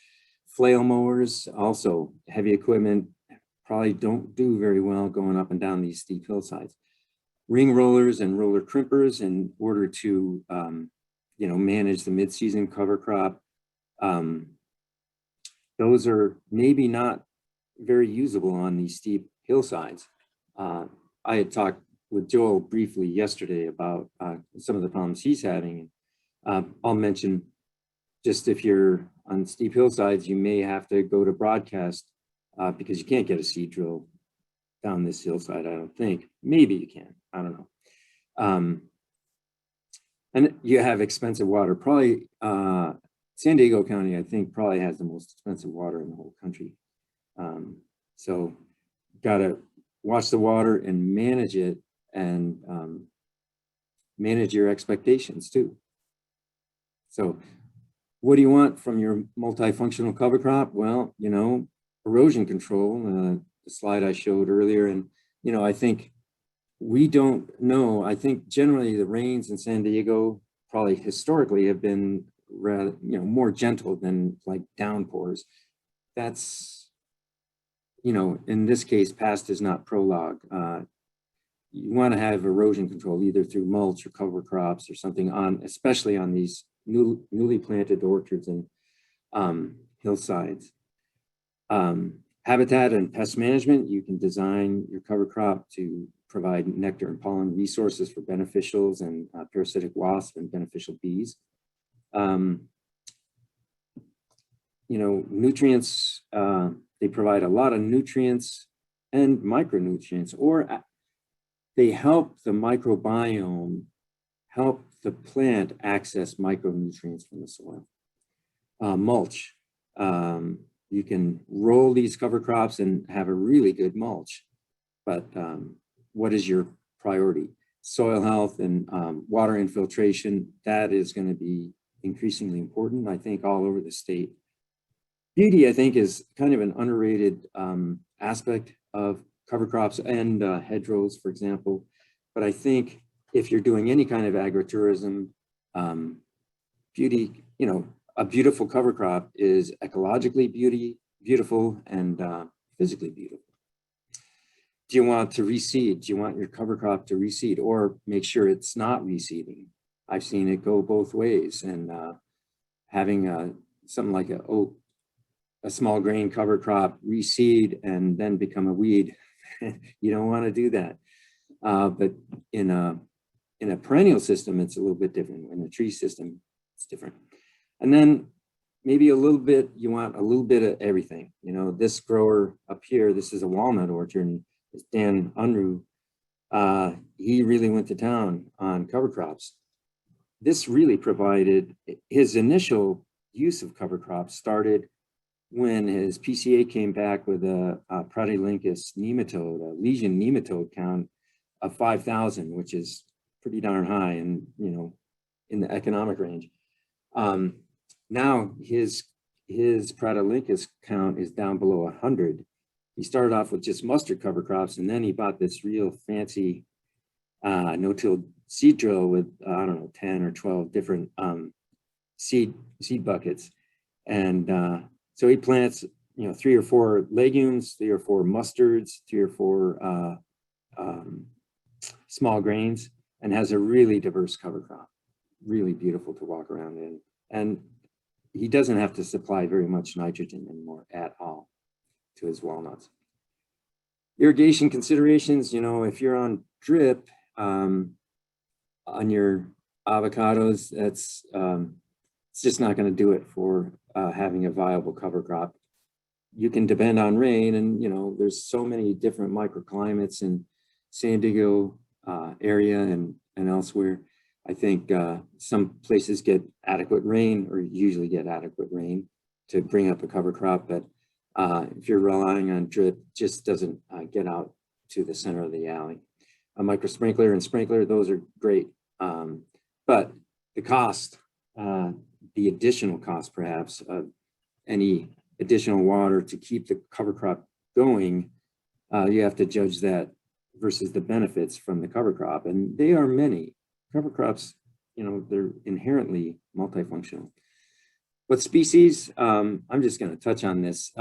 Flail mowers, also heavy equipment, probably don't do very well going up and down these steep hillsides. Ring rollers and roller crimpers in order to, you know, manage the mid-season cover crop. Those are maybe not very usable on these steep hillsides. I had talked with Joel briefly yesterday about some of the problems he's having. I'll mention just if you're on steep hillsides, you may have to go to broadcast because you can't get a seed drill down this hillside, I don't think. Maybe you can, I don't know. And you have expensive water. Probably San Diego County, I think, probably has the most expensive water in the whole country. So gotta watch the water and manage it, and manage your expectations too. So what do you want from your multifunctional cover crop? Well, you know, erosion control, the slide I showed earlier. And, you know, I think we don't know. I think generally the rains in San Diego probably historically have been rather, you know, more gentle than like downpours. That's, you know, in this case, past is not prologue. You want to have erosion control either through mulch or cover crops or something on, especially on these newly planted orchards and hillsides. Habitat and pest management, you can design your cover crop to provide nectar and pollen resources for beneficials and parasitic wasps and beneficial bees. You know, nutrients, they provide a lot of nutrients and micronutrients, or they help the microbiome, help the plant access micronutrients from the soil. Mulch, you can roll these cover crops and have a really good mulch, but what is your priority? Soil health and water infiltration, that is going to be increasingly important, I think, all over the state. Beauty, I think, is kind of an underrated aspect of cover crops and hedgerows, for example. But I think if you're doing any kind of agritourism, beauty, you know, a beautiful cover crop is ecologically beautiful and physically beautiful. Do you want to reseed? Do you want your cover crop to reseed, or make sure it's not reseeding? I've seen it go both ways, and having something like a small grain cover crop reseed and then become a weed, you don't want to do that. But in a perennial system, it's a little bit different. In a tree system, it's different. And then maybe a little bit, you want a little bit of everything. You know, this grower up here, this is a walnut orchard, and it's Dan Unruh. He really went to town on cover crops. This really provided, his initial use of cover crops started when his PCA came back with a Pratylincus nematode, a lesion nematode count of 5,000, which is pretty darn high and, you know, in the economic range. Now his Pratolynchus count is down below 100. He started off with just mustard cover crops, and then he bought this real fancy no-till seed drill with, I don't know, 10 or 12 different seed buckets. And so he plants, you know, 3 or 4 legumes, 3 or 4 mustards, 3 or 4 small grains, and has a really diverse cover crop. Really beautiful to walk around in. And he doesn't have to supply very much nitrogen anymore at all to his walnuts. Irrigation considerations, you know, if you're on drip on your avocados, that's it's just not going to do it for having a viable cover crop. You can depend on rain, and, you know, there's so many different microclimates in San Diego area and elsewhere. I think some places get adequate rain, or usually get adequate rain to bring up a cover crop, but if you're relying on drip, just doesn't get out to the center of the alley. A micro sprinkler and sprinkler, those are great, but the cost, the additional cost perhaps of any additional water to keep the cover crop going, you have to judge that versus the benefits from the cover crop, and they are many. Cover crops, you know, they're inherently multifunctional. What species, I'm just going to touch on this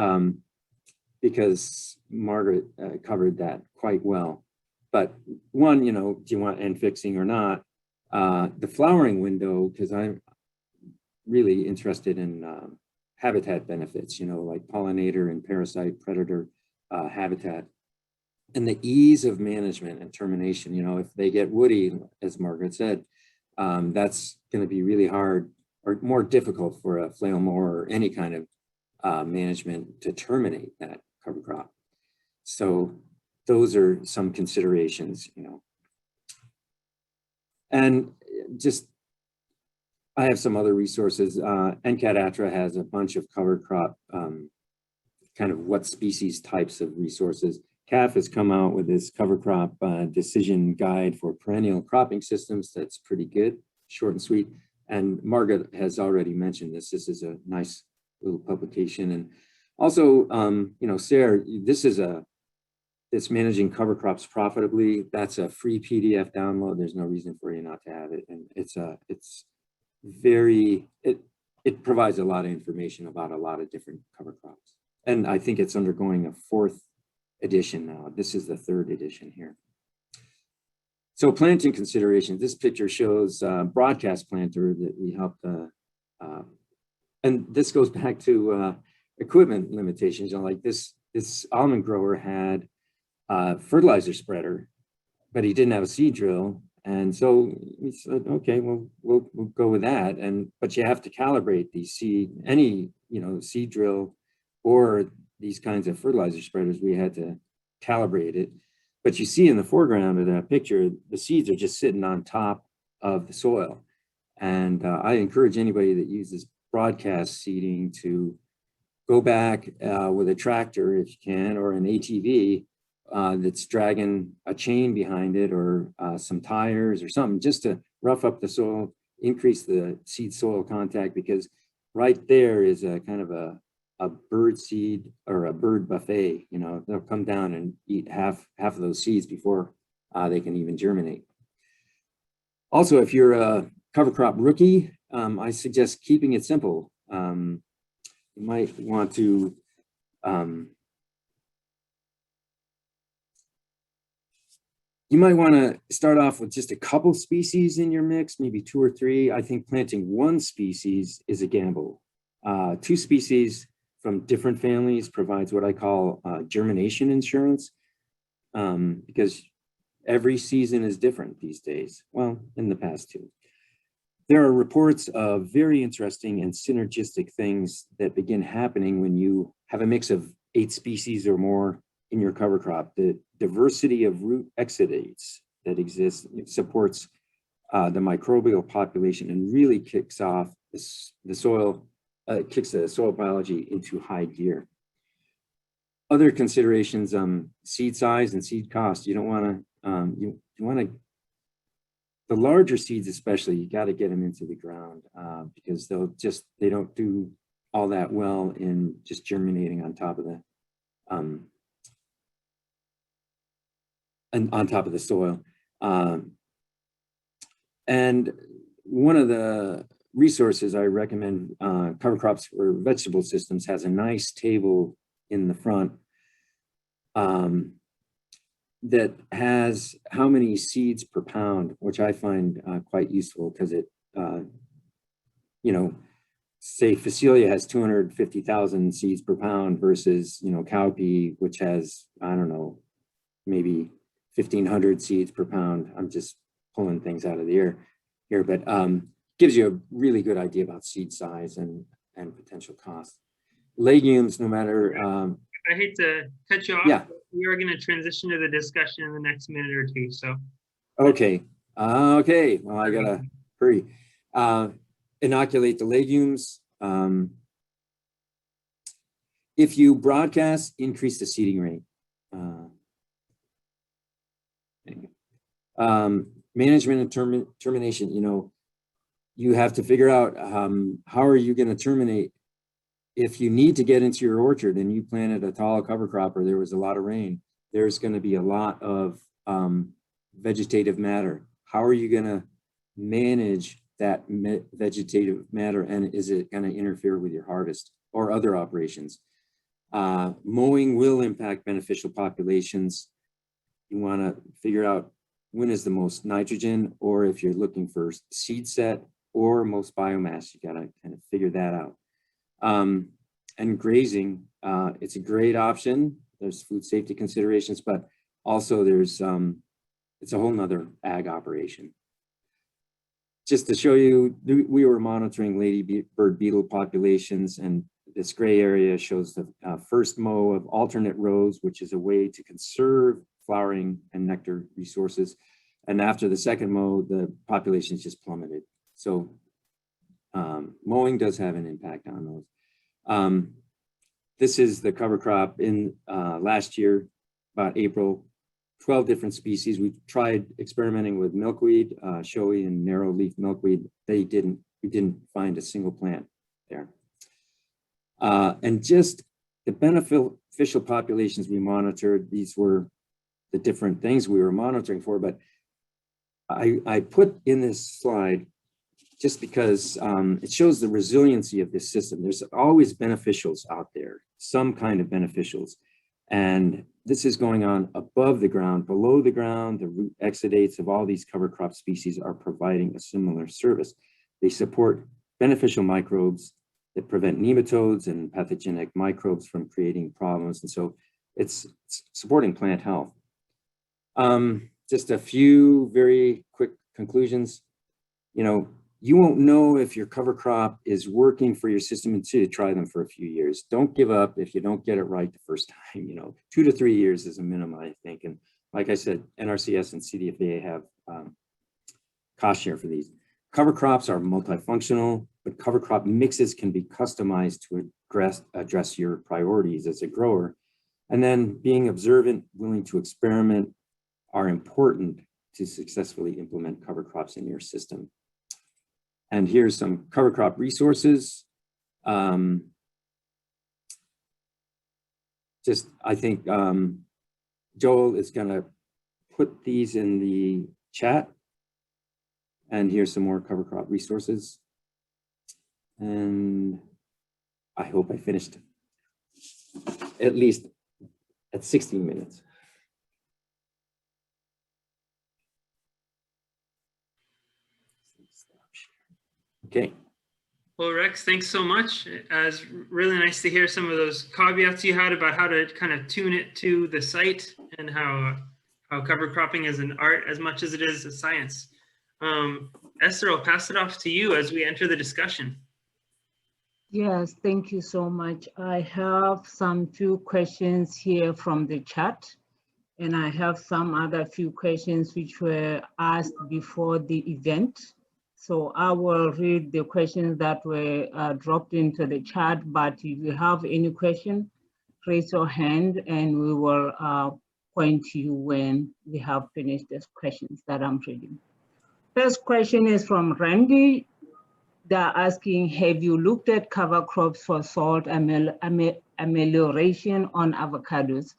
because Margaret covered that quite well. But one, you know, do you want end fixing or not? The flowering window, because I'm really interested in habitat benefits, you know, like pollinator and parasite predator habitat. And the ease of management and termination, you know, if they get woody, as Margaret said, that's going to be really hard or more difficult for a flail mower or any kind of management to terminate that cover crop. So those are some considerations, you know. And just, I have some other resources. NCAT ATRA has a bunch of cover crop, kind of what species types of resources. CAF has come out with this cover crop decision guide for perennial cropping systems. That's pretty good, short and sweet. And Margaret has already mentioned this. This is a nice little publication. And also, you know, Sarah, it's managing cover crops profitably. That's a free PDF download. There's no reason for you not to have it. And it provides a lot of information about a lot of different cover crops. And I think it's undergoing a 4th edition now. This is the 3rd edition here. So planting considerations. This picture shows broadcast planter that we helped, and this goes back to equipment limitations. You know, like this almond grower had a fertilizer spreader, but he didn't have a seed drill, and so we said, okay, well, we'll go with that. But you have to calibrate these any seed drill or these kinds of fertilizer spreaders. We had to calibrate it. But you see in the foreground of that picture, the seeds are just sitting on top of the soil. And I encourage anybody that uses broadcast seeding to go back with a tractor, if you can, or an ATV that's dragging a chain behind it, or some tires or something, just to rough up the soil, increase the seed soil contact, because right there is a kind of a bird seed or a bird buffet. You know, they'll come down and eat half of those seeds before they can even germinate. Also, if you're a cover crop rookie, I suggest keeping it simple. You might want to start off with just a couple species in your mix, maybe 2 or 3. I think planting 1 species is a gamble. 2 species from different families provides what I call germination insurance, because every season is different these days. Well, in the past too. There are reports of very interesting and synergistic things that begin happening when you have a mix of 8 species or more in your cover crop. The diversity of root exudates that exists supports the microbial population and really kicks off the soil biology into high gear. Other considerations: seed size and seed cost. You don't want to you want to the larger seeds, especially, you got to get them into the ground because they don't do all that well in just germinating on top of the on top of the soil. And one of the resources I recommend, Cover Crops for Vegetable Systems, has a nice table in the front that has how many seeds per pound, which I find quite useful because it, you know, say Phacelia has 250,000 seeds per pound versus, you know, cowpea, which has, I don't know, maybe 1,500 seeds per pound. I'm just pulling things out of the air here, but gives you a really good idea about seed size and potential cost. Legumes, no matter.
I hate to cut you off.
Yeah.
We are going to transition to the discussion in the next minute or two. So.
Okay. Okay. Well, I gotta hurry. Inoculate the legumes. If you broadcast, increase the seeding rate. Management and termination, you know, you have to figure out how are you going to terminate. If you need to get into your orchard and you planted a tall cover crop or there was a lot of rain, there's going to be a lot of vegetative matter. How are you going to manage that vegetative matter, and is it going to interfere with your harvest or other operations? Mowing will impact beneficial populations. You want to figure out when is the most nitrogen, or if you're looking for seed set or most biomass, you got to kind of figure that out. And grazing, it's a great option. There's food safety considerations, but also there's, it's a whole nother ag operation. Just to show you, we were monitoring ladybird beetle populations, and this gray area shows the first mow of alternate rows, which is a way to conserve flowering and nectar resources. And after the second mow, the populations just plummeted. So mowing does have an impact on those. This is the cover crop in last year, about April, 12 different species. We tried experimenting with milkweed, showy and narrow leaf milkweed. We didn't find a single plant there. And just the beneficial populations we monitored, these were the different things we were monitoring for, but I put in this slide just because it shows the resiliency of this system. There's always beneficials out there, some kind of beneficials. And this is going on above the ground, below the ground. The root exudates of all these cover crop species are providing a similar service. They support beneficial microbes that prevent nematodes and pathogenic microbes from creating problems. And so it's supporting plant health. Just a few very quick conclusions. You know, you won't know if your cover crop is working for your system until you try them for a few years. Don't give up if you don't get it right the first time. You know, 2 to 3 years is a minimum, I think. And like I said, NRCS and CDFA have cost share for these. Cover crops are multifunctional, but cover crop mixes can be customized to address your priorities as a grower. And then being observant, willing to experiment are important to successfully implement cover crops in your system. And here's some cover crop resources. I think Joel is gonna put these in the chat. And here's some more cover crop resources. And I hope I finished at least at 16 minutes. Okay.
Well, Rex, thanks so much. It's really nice to hear some of those caveats you had about how to kind of tune it to the site and how cover cropping is an art as much as it is a science. Esther, I'll pass it off to you as we enter the discussion.
Yes, thank you so much. I have some few questions here from the chat, and I have some other few questions which were asked before the event. So I will read the questions that were dropped into the chat, but if you have any question, raise your hand and we will point to you when we have finished these questions that I'm reading. First question is from Randy. They're asking, have you looked at cover crops for salt amelioration on avocados?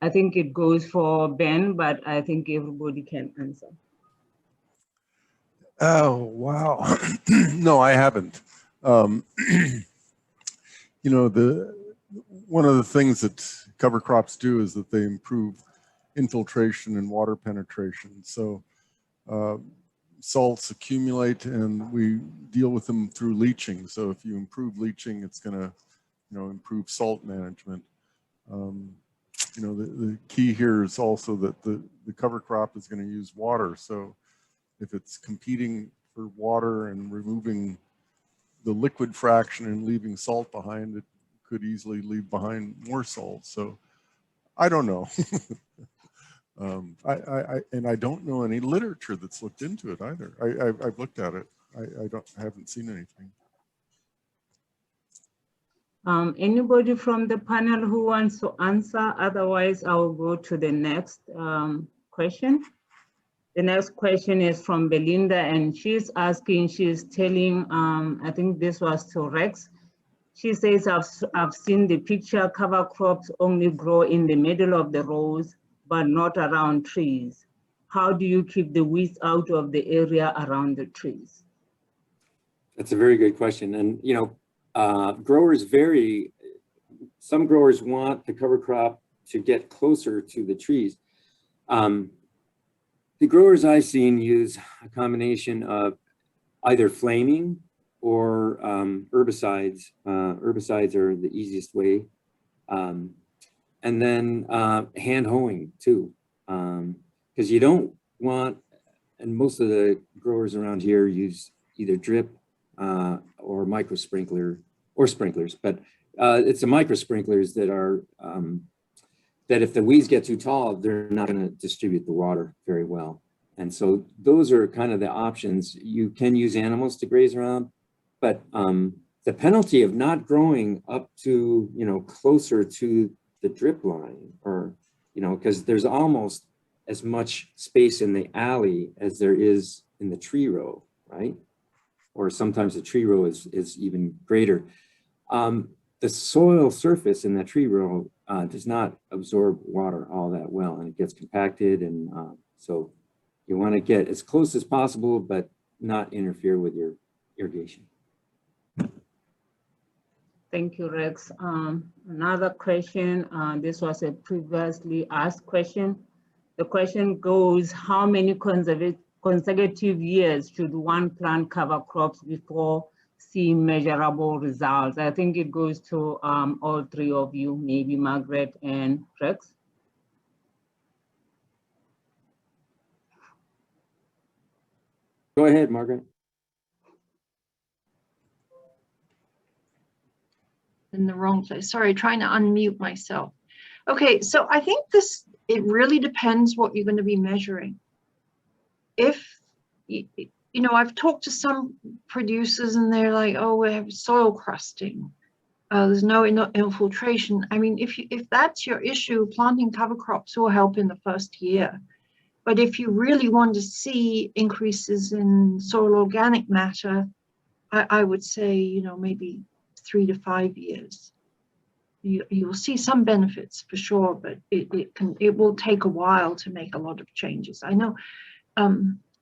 I think it goes for Ben, but I think everybody can answer.
Oh, wow. No, I haven't. You know, one of the things that cover crops do is that they improve infiltration and water penetration. So salts accumulate and we deal with them through leaching. So if you improve leaching, it's going to, you know, improve salt management. You know, the key here is also that the cover crop is going to use water. So if it's competing for water and removing the liquid fraction and leaving salt behind, it could easily leave behind more salt. So I don't know. And I don't know any literature that's looked into it either. I've looked at it. I haven't seen anything.
Anybody from the panel who wants to answer? Otherwise, I will go to the next question. The next question is from Belinda, and she's asking, she's telling, I think this was to Rex. She says, I've seen the picture, cover crops only grow in the middle of the rows, but not around trees. How do you keep the weeds out of the area around the trees?
That's a very good question. And, you know, growers vary. Some growers want the cover crop to get closer to the trees. The growers I've seen use a combination of either flaming or herbicides. Herbicides are the easiest way. And then hand hoeing too. Because you don't want, and most of the growers around here use either drip or micro sprinkler or sprinklers, but it's the micro sprinklers that are, that if the weeds get too tall, they're not going to distribute the water very well. And so those are kind of the options. You can use animals to graze around, but the penalty of not growing up to, you know, closer to the drip line, or, you know, because there's almost as much space in the alley as there is in the tree row, right? Or sometimes the tree row is even greater. The soil surface in that tree row does not absorb water all that well, and it gets compacted. And so you want to get as close as possible, but not interfere with your irrigation.
Thank you, Rex. Another question, this was a previously asked question. The question goes, how many consecutive years should one plant cover crops before seeing measurable results? I think it goes to all three of you, maybe Margaret and Rex.
Go ahead, Margaret.
In the wrong place. Sorry, trying to unmute myself. Okay, so I think it really depends what you're going to be measuring. If, you know, I've talked to some producers and they're like, oh, we have soil crusting. There's no infiltration. I mean, if that's your issue, planting cover crops will help in the first year. But if you really want to see increases in soil organic matter, I would say, you know, maybe 3 to 5 years. You'll see some benefits for sure, but it will take a while to make a lot of changes. I know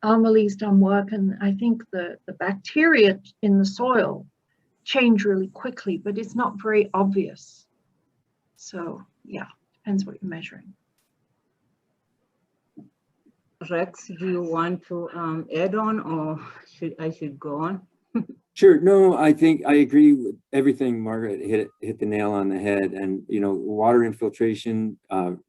Amelie's done work, and I think the bacteria in the soil change really quickly, but it's not very obvious. So yeah, depends what you're measuring.
Rex, do you want to add on, or I should go on?
Sure. No, I think I agree with everything Margaret hit the nail on the head. And, you know, water infiltration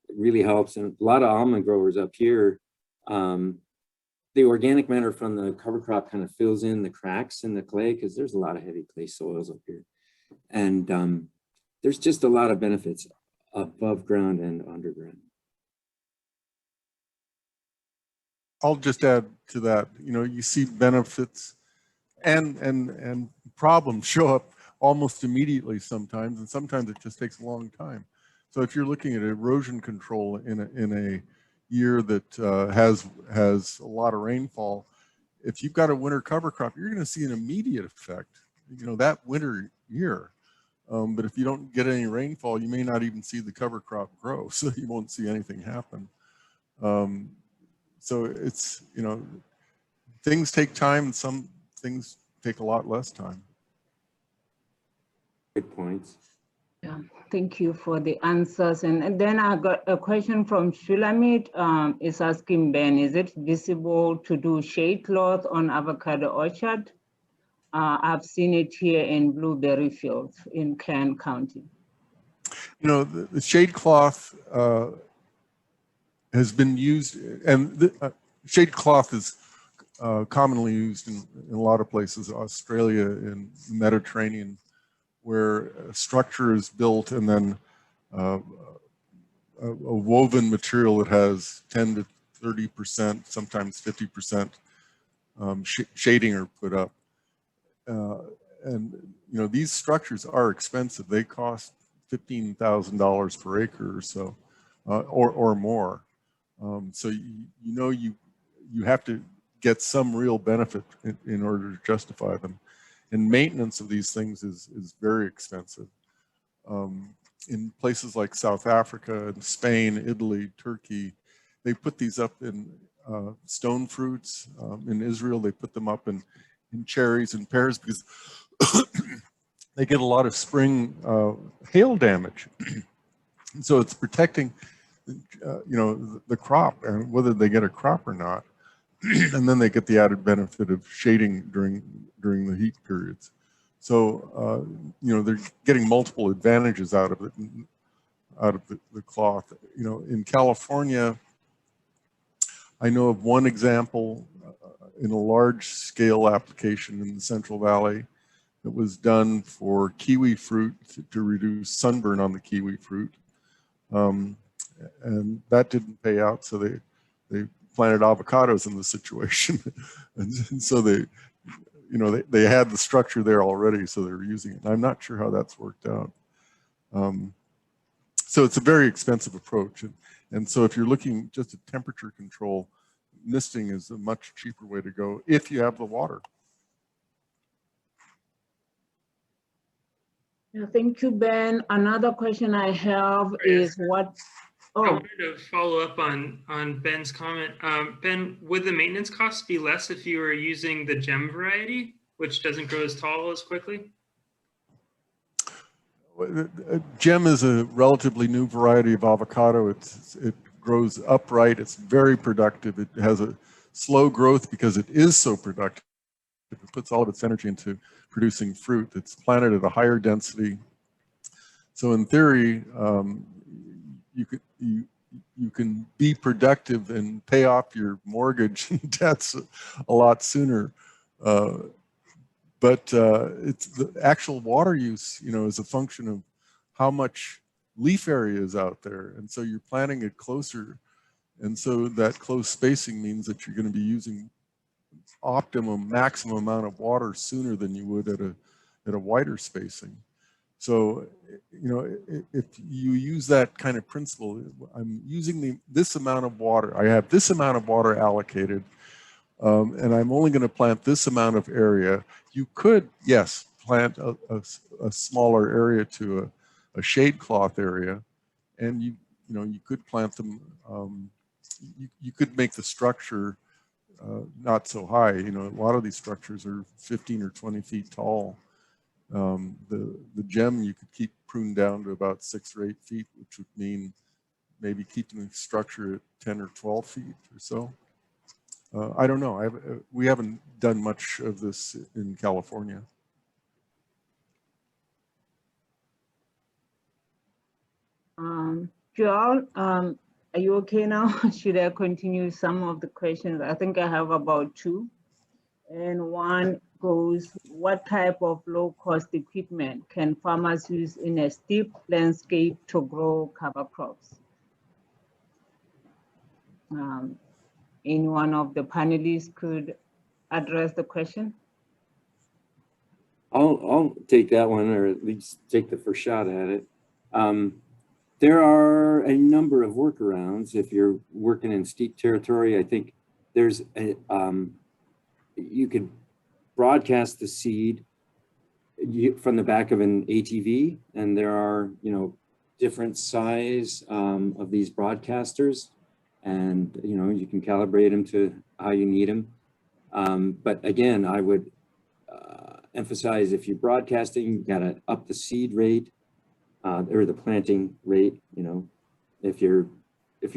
really helps. And a lot of almond growers up here, the organic matter from the cover crop kind of fills in the cracks in the clay, because there's a lot of heavy clay soils up here. And there's just a lot of benefits above ground and underground.
I'll just add to that, you know, you see benefits and problems show up almost immediately sometimes, and sometimes it just takes a long time. So if you're looking at erosion control in a year that has a lot of rainfall, if you've got a winter cover crop, you're going to see an immediate effect, that winter year. But if you don't get any rainfall, you may not even see the cover crop grow, so you won't see anything happen. So it's, things take time, and some things take a lot less time.
Good points.
Yeah, thank you for the answers. And then I got a question from Shulamit. Is asking Ben, is it visible to do shade cloth on avocado orchard? I've seen it here in blueberry fields in Kern County.
The shade cloth has been used, and shade cloth is commonly used in a lot of places, Australia and Mediterranean, where a structure is built and then a woven material that has 10 to 30%, sometimes 50% shading are put up. And these structures are expensive. They cost $15,000 per acre or so, or more. So you have to get some real benefit in order to justify them. And maintenance of these things is very expensive. In places like South Africa and Spain, Italy, Turkey, they put these up in stone fruits. In Israel, they put them up in cherries and pears because they get a lot of spring hail damage. So it's protecting, the crop, and whether they get a crop or not. And then they get the added benefit of shading during the heat periods. So, they're getting multiple advantages out of it, out of the cloth. In California, I know of one example in a large scale application in the Central Valley that was done for kiwi fruit to reduce sunburn on the kiwi fruit. And that didn't pay out, so they planted avocados in the situation. and so they had the structure there already, so they were using it. And I'm not sure how that's worked out. So it's a very expensive approach. And so if you're looking just at temperature control, misting is a much cheaper way to go if you have the water.
Yeah, thank you, Ben. Another question I have is what?
I wanted to follow up on Ben's comment. Ben, would the maintenance costs be less if you were using the gem variety, which doesn't grow as tall as quickly?
Gem is a relatively new variety of avocado. It grows upright. It's very productive. It has a slow growth because it is so productive. It puts all of its energy into producing fruit. It's planted at a higher density. So in theory, you can be productive and pay off your mortgage and debts a lot sooner. But it's the actual water use, is a function of how much leaf area is out there. And so you're planting it closer. And so that close spacing means that you're going to be using maximum amount of water sooner than you would at a wider spacing. So, if you use that kind of principle, I'm using this amount of water. I have this amount of water allocated, and I'm only going to plant this amount of area. You could, yes, plant a smaller area to a shade cloth area, and you could plant them. You could make the structure not so high. A lot of these structures are 15 or 20 feet tall. The gem you could keep pruned down to about 6 or 8 feet, which would mean maybe keeping the structure at 10 or 12 feet or so. I don't know. We haven't done much of this in California.
Joel, are you okay now? Should I continue some of the questions? I think I have about 2. And one goes, what type of low-cost equipment can farmers use in a steep landscape to grow cover crops? Any one of the panelists could address the question?
I'll take that one, or at least take the first shot at it. There are a number of workarounds if you're working in steep territory. I think there's you could broadcast the seed from the back of an ATV, and there are, you know, different size of these broadcasters, and, you know, you can calibrate them to how you need them. But again, I would emphasize, if you're broadcasting, you gotta up the seed rate or the planting rate. You know, if you're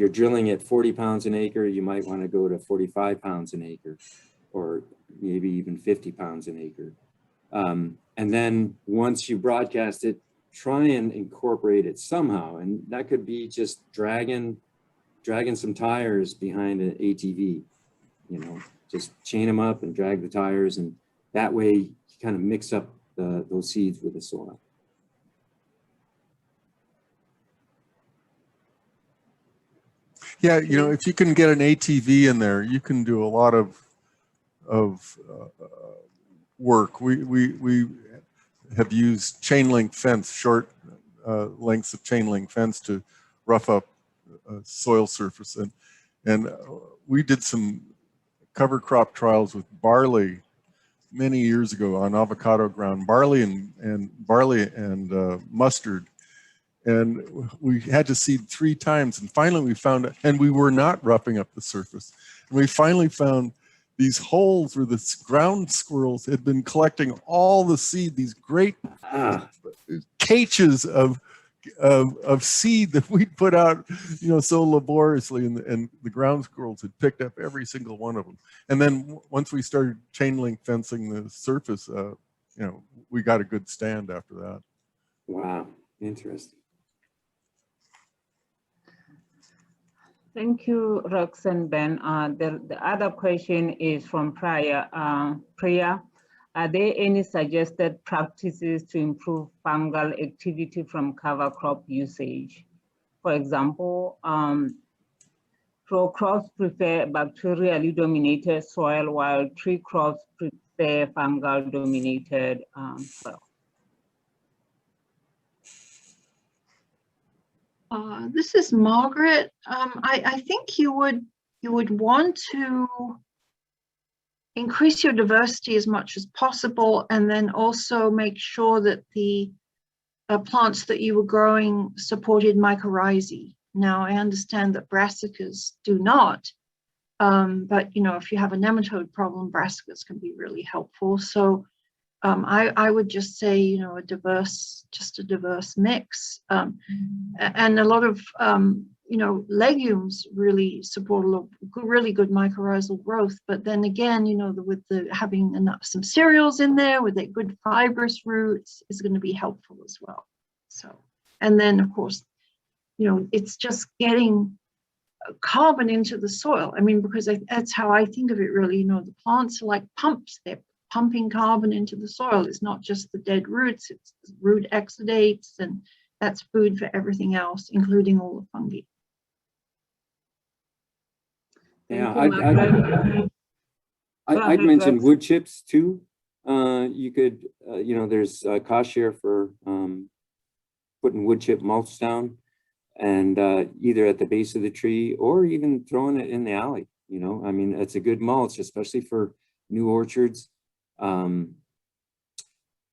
drilling at 40 pounds an acre, you might want to go to 45 pounds an acre, or maybe even 50 pounds an acre. And then once you broadcast it, try and incorporate it somehow. And that could be just dragging some tires behind an ATV, you know, just chain them up and drag the tires. And that way you kind of mix up those seeds with the soil.
Yeah, you know, if you can get an ATV in there, you can do a lot of work. We have used chain link fence, short lengths of chain link fence to rough up soil surface, and we did some cover crop trials with barley many years ago on avocado ground, barley and mustard. And we had to seed 3 times, and finally we found it, and we were not roughing up the surface. And we finally found these holes where the ground squirrels had been collecting all the seed, these great caches of seed that we'd put out, you know, so laboriously, and the ground squirrels had picked up every single one of them. And then once we started chain link fencing the surface, you know, we got a good stand after that.
Wow, interesting.
Thank you, Rex and Ben. The other question is from Priya. Are there any suggested practices to improve fungal activity from cover crop usage? For example, row crops prefer bacterially dominated soil, while tree crops prefer fungal dominated soil.
This is Margaret. I think you would want to increase your diversity as much as possible, and then also make sure that the plants that you were growing supported mycorrhizae. Now, I understand that brassicas do not, but you know, if you have a nematode problem, brassicas can be really helpful. So I would just say, you know, just a diverse mix, and a lot of you know, legumes really support really good mycorrhizal growth. But then again, you know, with having some cereals in there with their good fibrous roots is going to be helpful as well. So, and then of course, you know, it's just getting carbon into the soil. I mean, because that's how I think of it really. You know, the plants are like pumps. They're pumping carbon into the soil. It's not just the dead roots, it's root exudates, and that's food for everything else, including all the fungi.
Yeah, I'd mention wood chips too. You could, you know, there's cost share for putting wood chip mulch down, and either at the base of the tree or even throwing it in the alley. You know, I mean, it's a good mulch, especially for new orchards.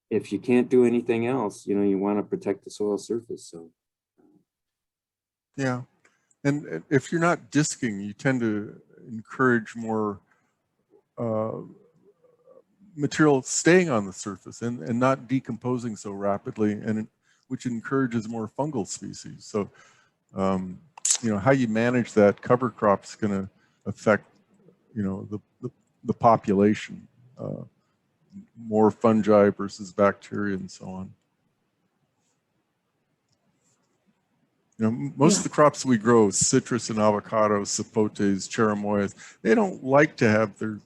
If you can't do anything else, you know, you want to protect the soil surface. So
yeah, and if you're not disking, you tend to encourage more material staying on the surface and not decomposing so rapidly, and which encourages more fungal species. So you know, how you manage that cover crop is going to affect, you know, the population. More fungi versus bacteria and so on. You know, most of the crops we grow, citrus and avocados, sapotes, cherimoyas, they don't like to have their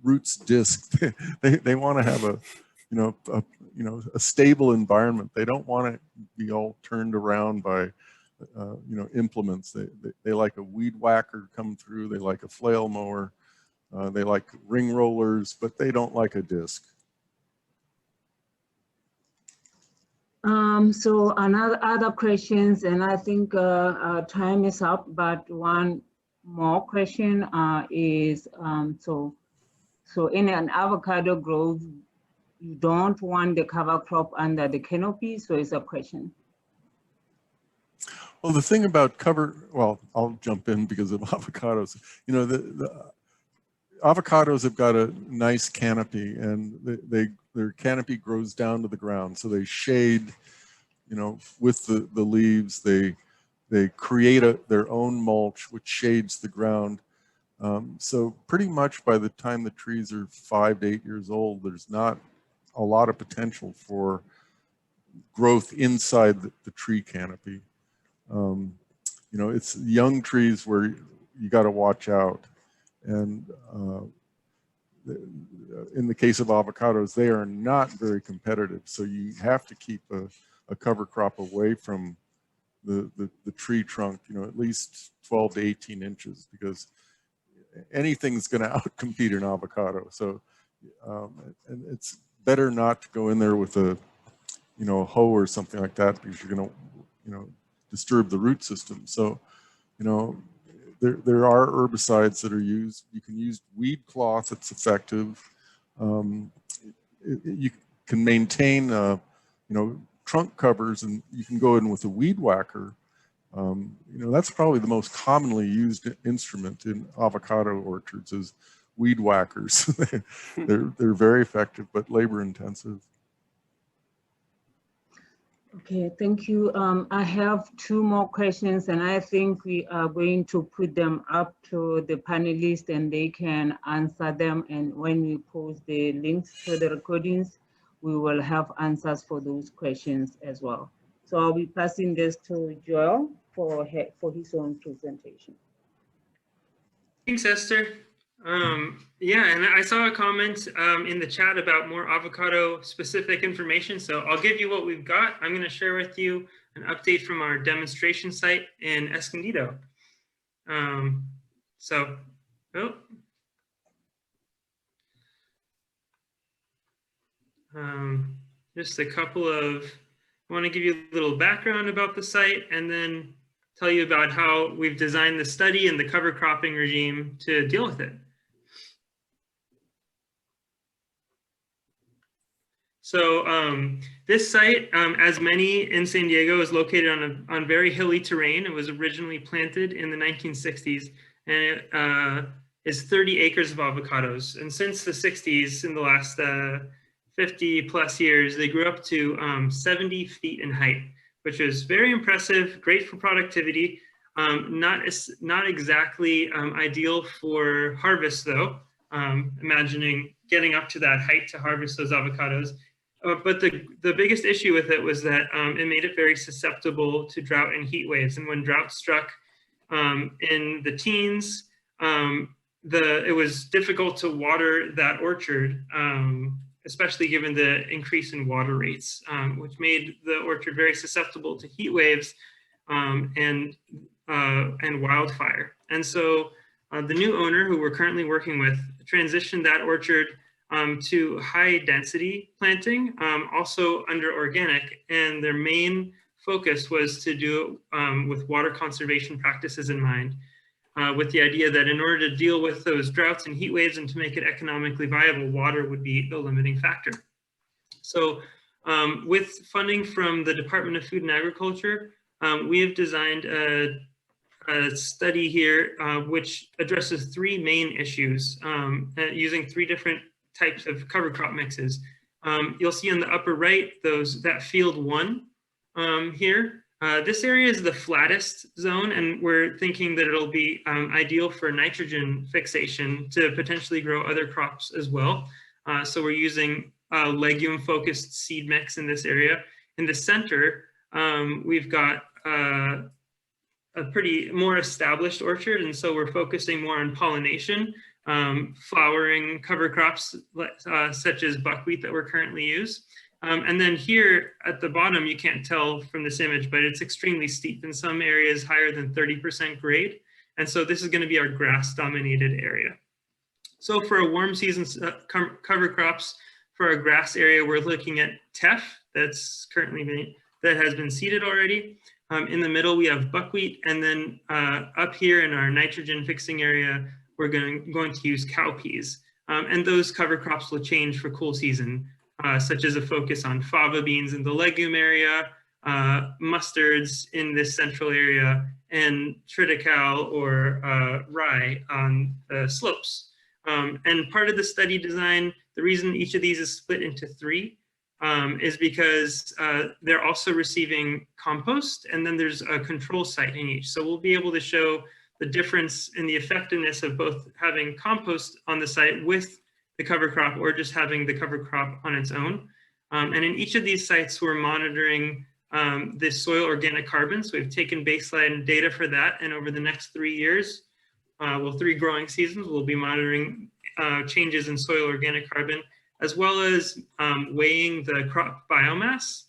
roots disked. they want to have a stable environment. They don't want to be all turned around by you know, implements. They like a weed whacker come through. They like a flail mower. They like ring rollers, but they don't like a disc.
So other questions, and I think our time is up, but one more question is, so So in an avocado grove, you don't want the cover crop under the canopy, so it's a question.
Well, the thing about well, I'll jump in because of avocados. You know, the avocados have got a nice canopy, and their canopy grows down to the ground, so they shade, you know, with the leaves. They create their own mulch, which shades the ground. So pretty much by the time the trees are 5 to 8 years old, there's not a lot of potential for growth inside the tree canopy. You know, it's young trees where you got to watch out. And in the case of avocados, they are not very competitive. So you have to keep a cover crop away from the tree trunk, you know, at least 12 to 18 inches, because anything's going to outcompete an avocado. So and it's better not to go in there with a, you know, a hoe or something like that, because you're going to, you know, disturb the root system. So, you know, there are herbicides that are used. You can use weed cloth that's effective. You can maintain, you know, trunk covers, and you can go in with a weed whacker. You know, that's probably the most commonly used instrument in avocado orchards is weed whackers. They're very effective, but labor intensive.
Okay, thank you. I have 2 more questions, and I think we are going to put them up to the panelists and they can answer them. And when we post the links to the recordings, we will have answers for those questions as well. So I'll be passing this to Joel for his own presentation.
Thanks, Esther. Yeah, and I saw a comment in the chat about more avocado specific information. So I'll give you what we've got. I'm going to share with you an update from our demonstration site in Escondido. Just a couple of, I want to give you a little background about the site and then tell you about how we've designed the study and the cover cropping regime to deal with it. So this site, as many in San Diego, is located on very hilly terrain. It was originally planted in the 1960s, and it is 30 acres of avocados. And since the 60s, in the last 50 plus years, they grew up to 70 feet in height, which is very impressive, great for productivity. Not exactly ideal for harvest though, imagining getting up to that height to harvest those avocados. But the biggest issue with it was that it made it very susceptible to drought and heat waves. And when drought struck in the teens, it was difficult to water that orchard, especially given the increase in water rates, which made the orchard very susceptible to heat waves and wildfire. And so the new owner, who we're currently working with, transitioned that orchard to high density planting, also under organic, and their main focus was to do it with water conservation practices in mind, with the idea that in order to deal with those droughts and heat waves and to make it economically viable, water would be the limiting factor. So with funding from the Department of Food and Agriculture, we have designed a study here which addresses 3 main issues using 3 different types of cover crop mixes. You'll see on the upper right, that field 1 here. This area is the flattest zone, and we're thinking that it'll be ideal for nitrogen fixation to potentially grow other crops as well. So we're using a legume-focused seed mix in this area. In the center, we've got a pretty more established orchard, and so we're focusing more on pollination, flowering cover crops such as buckwheat that we're currently use. And then here at the bottom, you can't tell from this image, but it's extremely steep, in some areas higher than 30% grade. And so this is going to be our grass dominated area. So for a warm season cover crops, for our grass area, we're looking at teff that's currently that has been seeded already. In the middle, we have buckwheat, and then up here in our nitrogen fixing area, we're going to use cowpeas. And those cover crops will change for cool season, such as a focus on fava beans in the legume area, mustards in this central area, and triticale or rye on the slopes. And part of the study design, the reason each of these is split into 3 is because they're also receiving compost, and then there's a control site in each. So we'll be able to show the difference in the effectiveness of both having compost on the site with the cover crop or just having the cover crop on its own. And in each of these sites, we're monitoring the soil organic carbon. So we've taken baseline data for that, and over the next 3 years, 3 growing seasons, we'll be monitoring changes in soil organic carbon, as well as weighing the crop biomass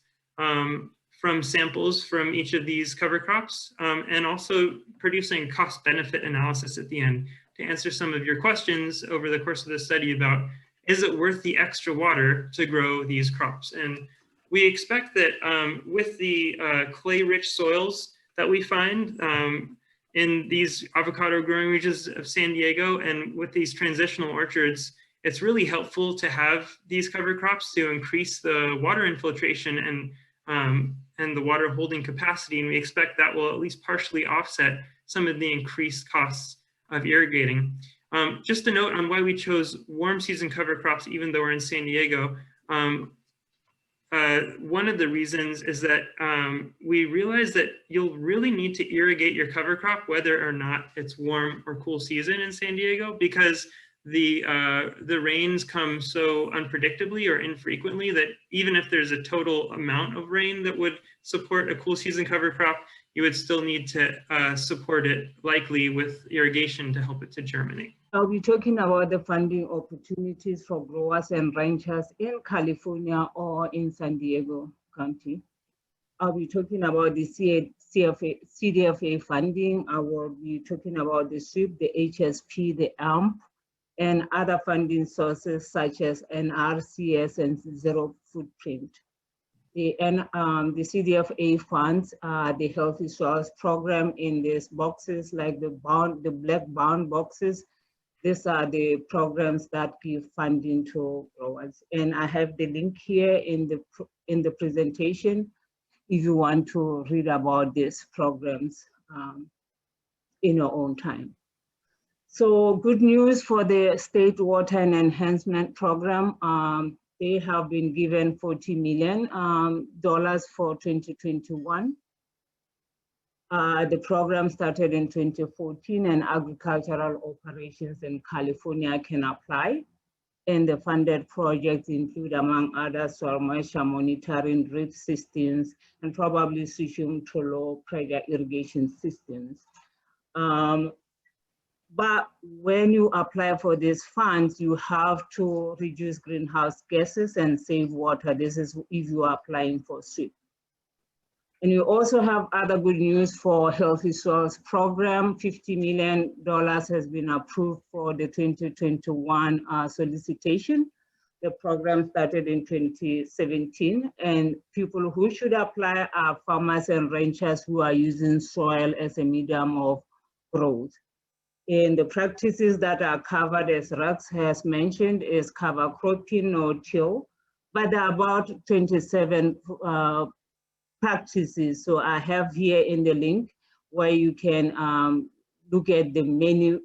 from samples from each of these cover crops, and also producing cost benefit analysis at the end to answer some of your questions over the course of the study about, is it worth the extra water to grow these crops? And we expect that with the clay-rich soils that we find in these avocado growing regions of San Diego, and with these transitional orchards, it's really helpful to have these cover crops to increase the water infiltration and the water holding capacity. And we expect that will at least partially offset some of the increased costs of irrigating. Just a note on why we chose warm season cover crops, even though we're in San Diego. One of the reasons is that we realize that you'll really need to irrigate your cover crop whether or not it's warm or cool season in San Diego, because the rains come so unpredictably or infrequently that even if there's a total amount of rain that would support a cool season cover crop, you would still need to support it likely with irrigation to help it to germinate.
I'll be talking about the funding opportunities for growers and ranchers in California or in San Diego County. I'll be talking about the CDFA funding. I will be talking about the SWIP, the HSP, the AMP, and other funding sources such as NRCS and Zero Footprint. The CDFA funds the Healthy Soils program in these boxes, like the black bound boxes. These are the programs that give funding to growers. And I have the link here in the presentation if you want to read about these programs in your own time. So good news for the State Water and Enhancement Program. They have been given $40 million for 2021. The program started in 2014, and agricultural operations in California can apply. And the funded projects include, among others, soil moisture monitoring, drip systems, and probably switching to low pressure irrigation systems. But when you apply for these funds, you have to reduce greenhouse gases and save water. This is if you are applying for SWIP. And you also have other good news for Healthy Soils program. $50 million has been approved for the 2021 solicitation. The program started in 2017, and people who should apply are farmers and ranchers who are using soil as a medium of growth. And the practices that are covered, as Rex has mentioned, is cover cropping, no-till, but there are about 27 practices. So I have here in the link where you can look at the many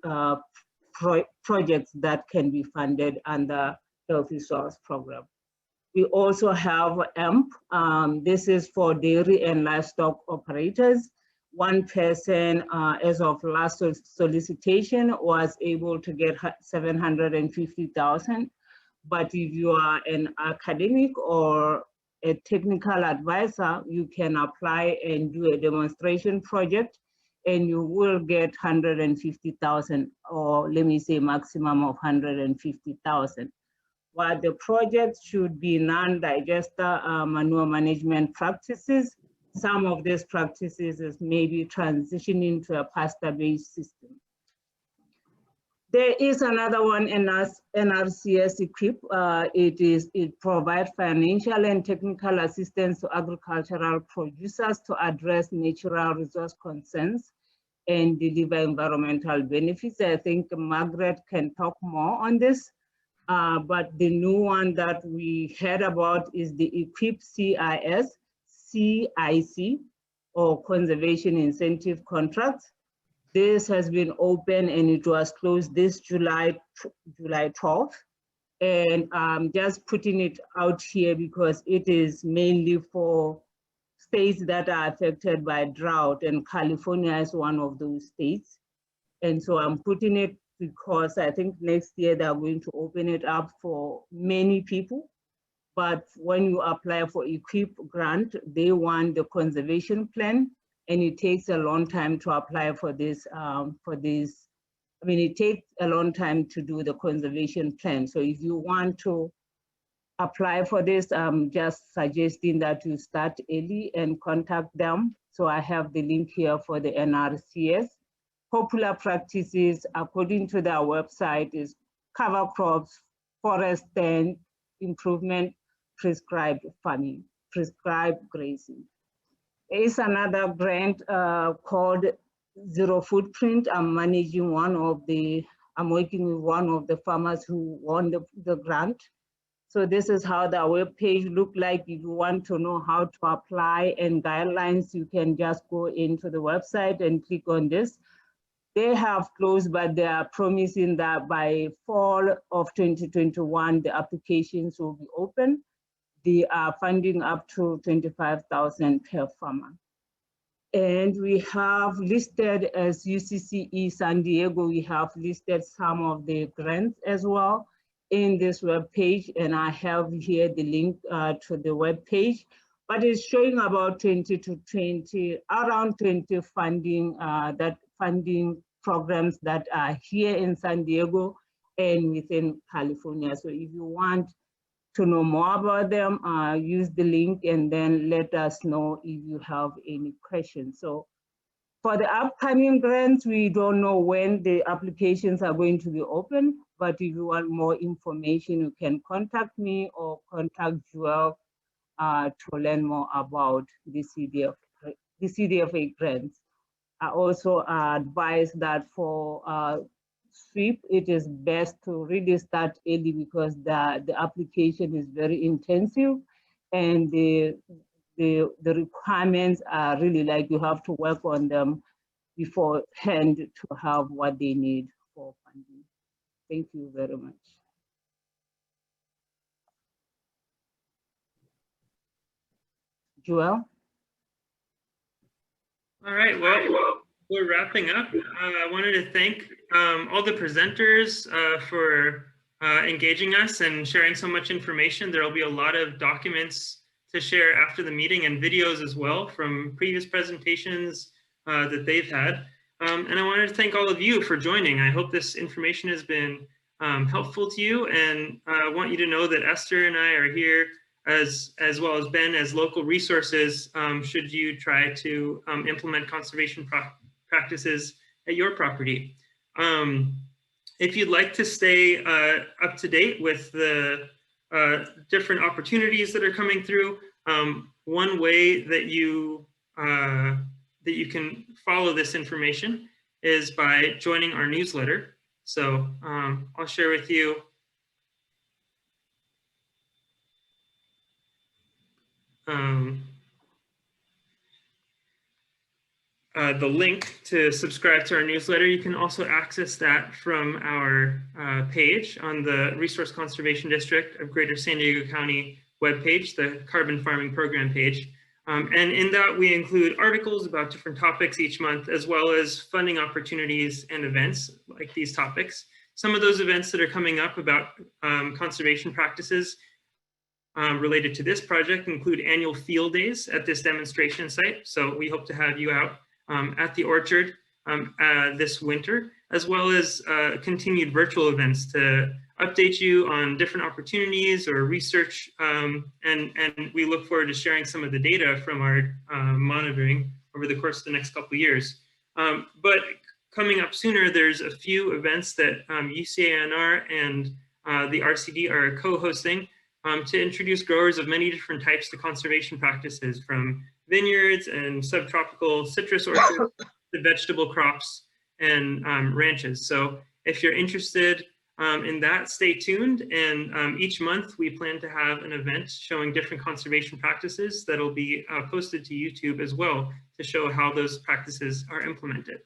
projects that can be funded under Healthy Soils program. We also have AMP. This is for dairy and livestock operators. One person, as of last solicitation, was able to get $750,000. But if you are an academic or a technical advisor, you can apply and do a demonstration project, and you will get $150,000, or let me say maximum of $150,000. While the project should be non-digester manure management practices, some of these practices is maybe transitioning to a pasture-based system. There is another one in NRCS equip. It provides financial and technical assistance to agricultural producers to address natural resource concerns and deliver environmental benefits. I think Margaret can talk more on this, But the new one that we heard about is the EQIP CIC, or Conservation Incentive Contracts. This has been open and it was closed this July 12th. And I'm just putting it out here because it is mainly for states that are affected by drought, and California is one of those states. And so I'm putting it because I think next year they're going to open it up for many people. But when you apply for EQIP grant, they want the conservation plan, and it takes a long time to apply for this. I mean, it takes a long time to do the conservation plan. So if you want to apply for this, I'm just suggesting that you start early and contact them. So I have the link here for the NRCS. Popular practices, according to their website, is cover crops, forest stand improvement, prescribed farming, prescribed grazing. There is another grant called Zero Footprint. I'm working with one of the farmers who won the grant. So this is how the web page look like. If you want to know how to apply and guidelines, you can just go into the website and click on this. They have closed, but they are promising that by fall of 2021, the applications will be open. They are funding up to $25,000 per farmer. And we have listed as UCCE San Diego, we have listed some of the grants as well in this web page, and I have here the link to the web page, but it's showing about around 20 funding programs that are here in San Diego and within California. So if you want to know more about them, use the link and then let us know if you have any questions. So for the upcoming grants, we don't know when the applications are going to be open, but if you want more information, you can contact me or contact Joel to learn more about the CDFA grants. I also advise that for SWIP, it is best to really start early because the application is very intensive, and the requirements are really like you have to work on them beforehand to have what they need for funding. Thank you very much. Joel?
All right, well, we're wrapping up. I wanted to thank all the presenters for engaging us and sharing so much information. There will be a lot of documents to share after the meeting and videos as well from previous presentations that they've had. And I wanted to thank all of you for joining. I hope this information has been helpful to you, and I want you to know that Esther and I are here as well as Ben as local resources should you try to implement conservation practices at your property. If you'd like to stay up to date with the different opportunities that are coming through, one way that you can follow this information is by joining our newsletter. So I'll share with you the link to subscribe to our newsletter. You can also access that from our page on the Resource Conservation District of Greater San Diego County webpage, the Carbon Farming Program page. And in that, we include articles about different topics each month, as well as funding opportunities and events like these topics. Some of those events that are coming up about conservation practices related to this project include annual field days at this demonstration site. So we hope to have you out at the orchard this winter, as well as continued virtual events to update you on different opportunities or research. And we look forward to sharing some of the data from our monitoring over the course of the next couple of years. But coming up sooner, there's a few events that UCANR and the RCD are co-hosting to introduce growers of many different types to conservation practices, from vineyards and subtropical citrus orchards to vegetable crops and ranches. So if you're interested, In that, stay tuned. And each month we plan to have an event showing different conservation practices that'll be posted to YouTube as well to show how those practices are implemented.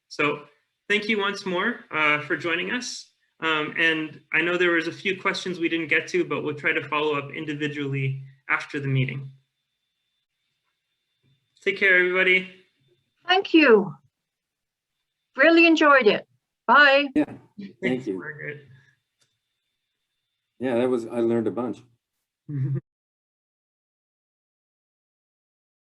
So thank you once more for joining us. And I know there was a few questions we didn't get to, but we'll try to follow up individually after the meeting. Take care, everybody.
Thank you. Really enjoyed it. Bye.
Yeah, thank
Thanks,
you.
Margaret.
Yeah, I learned a bunch.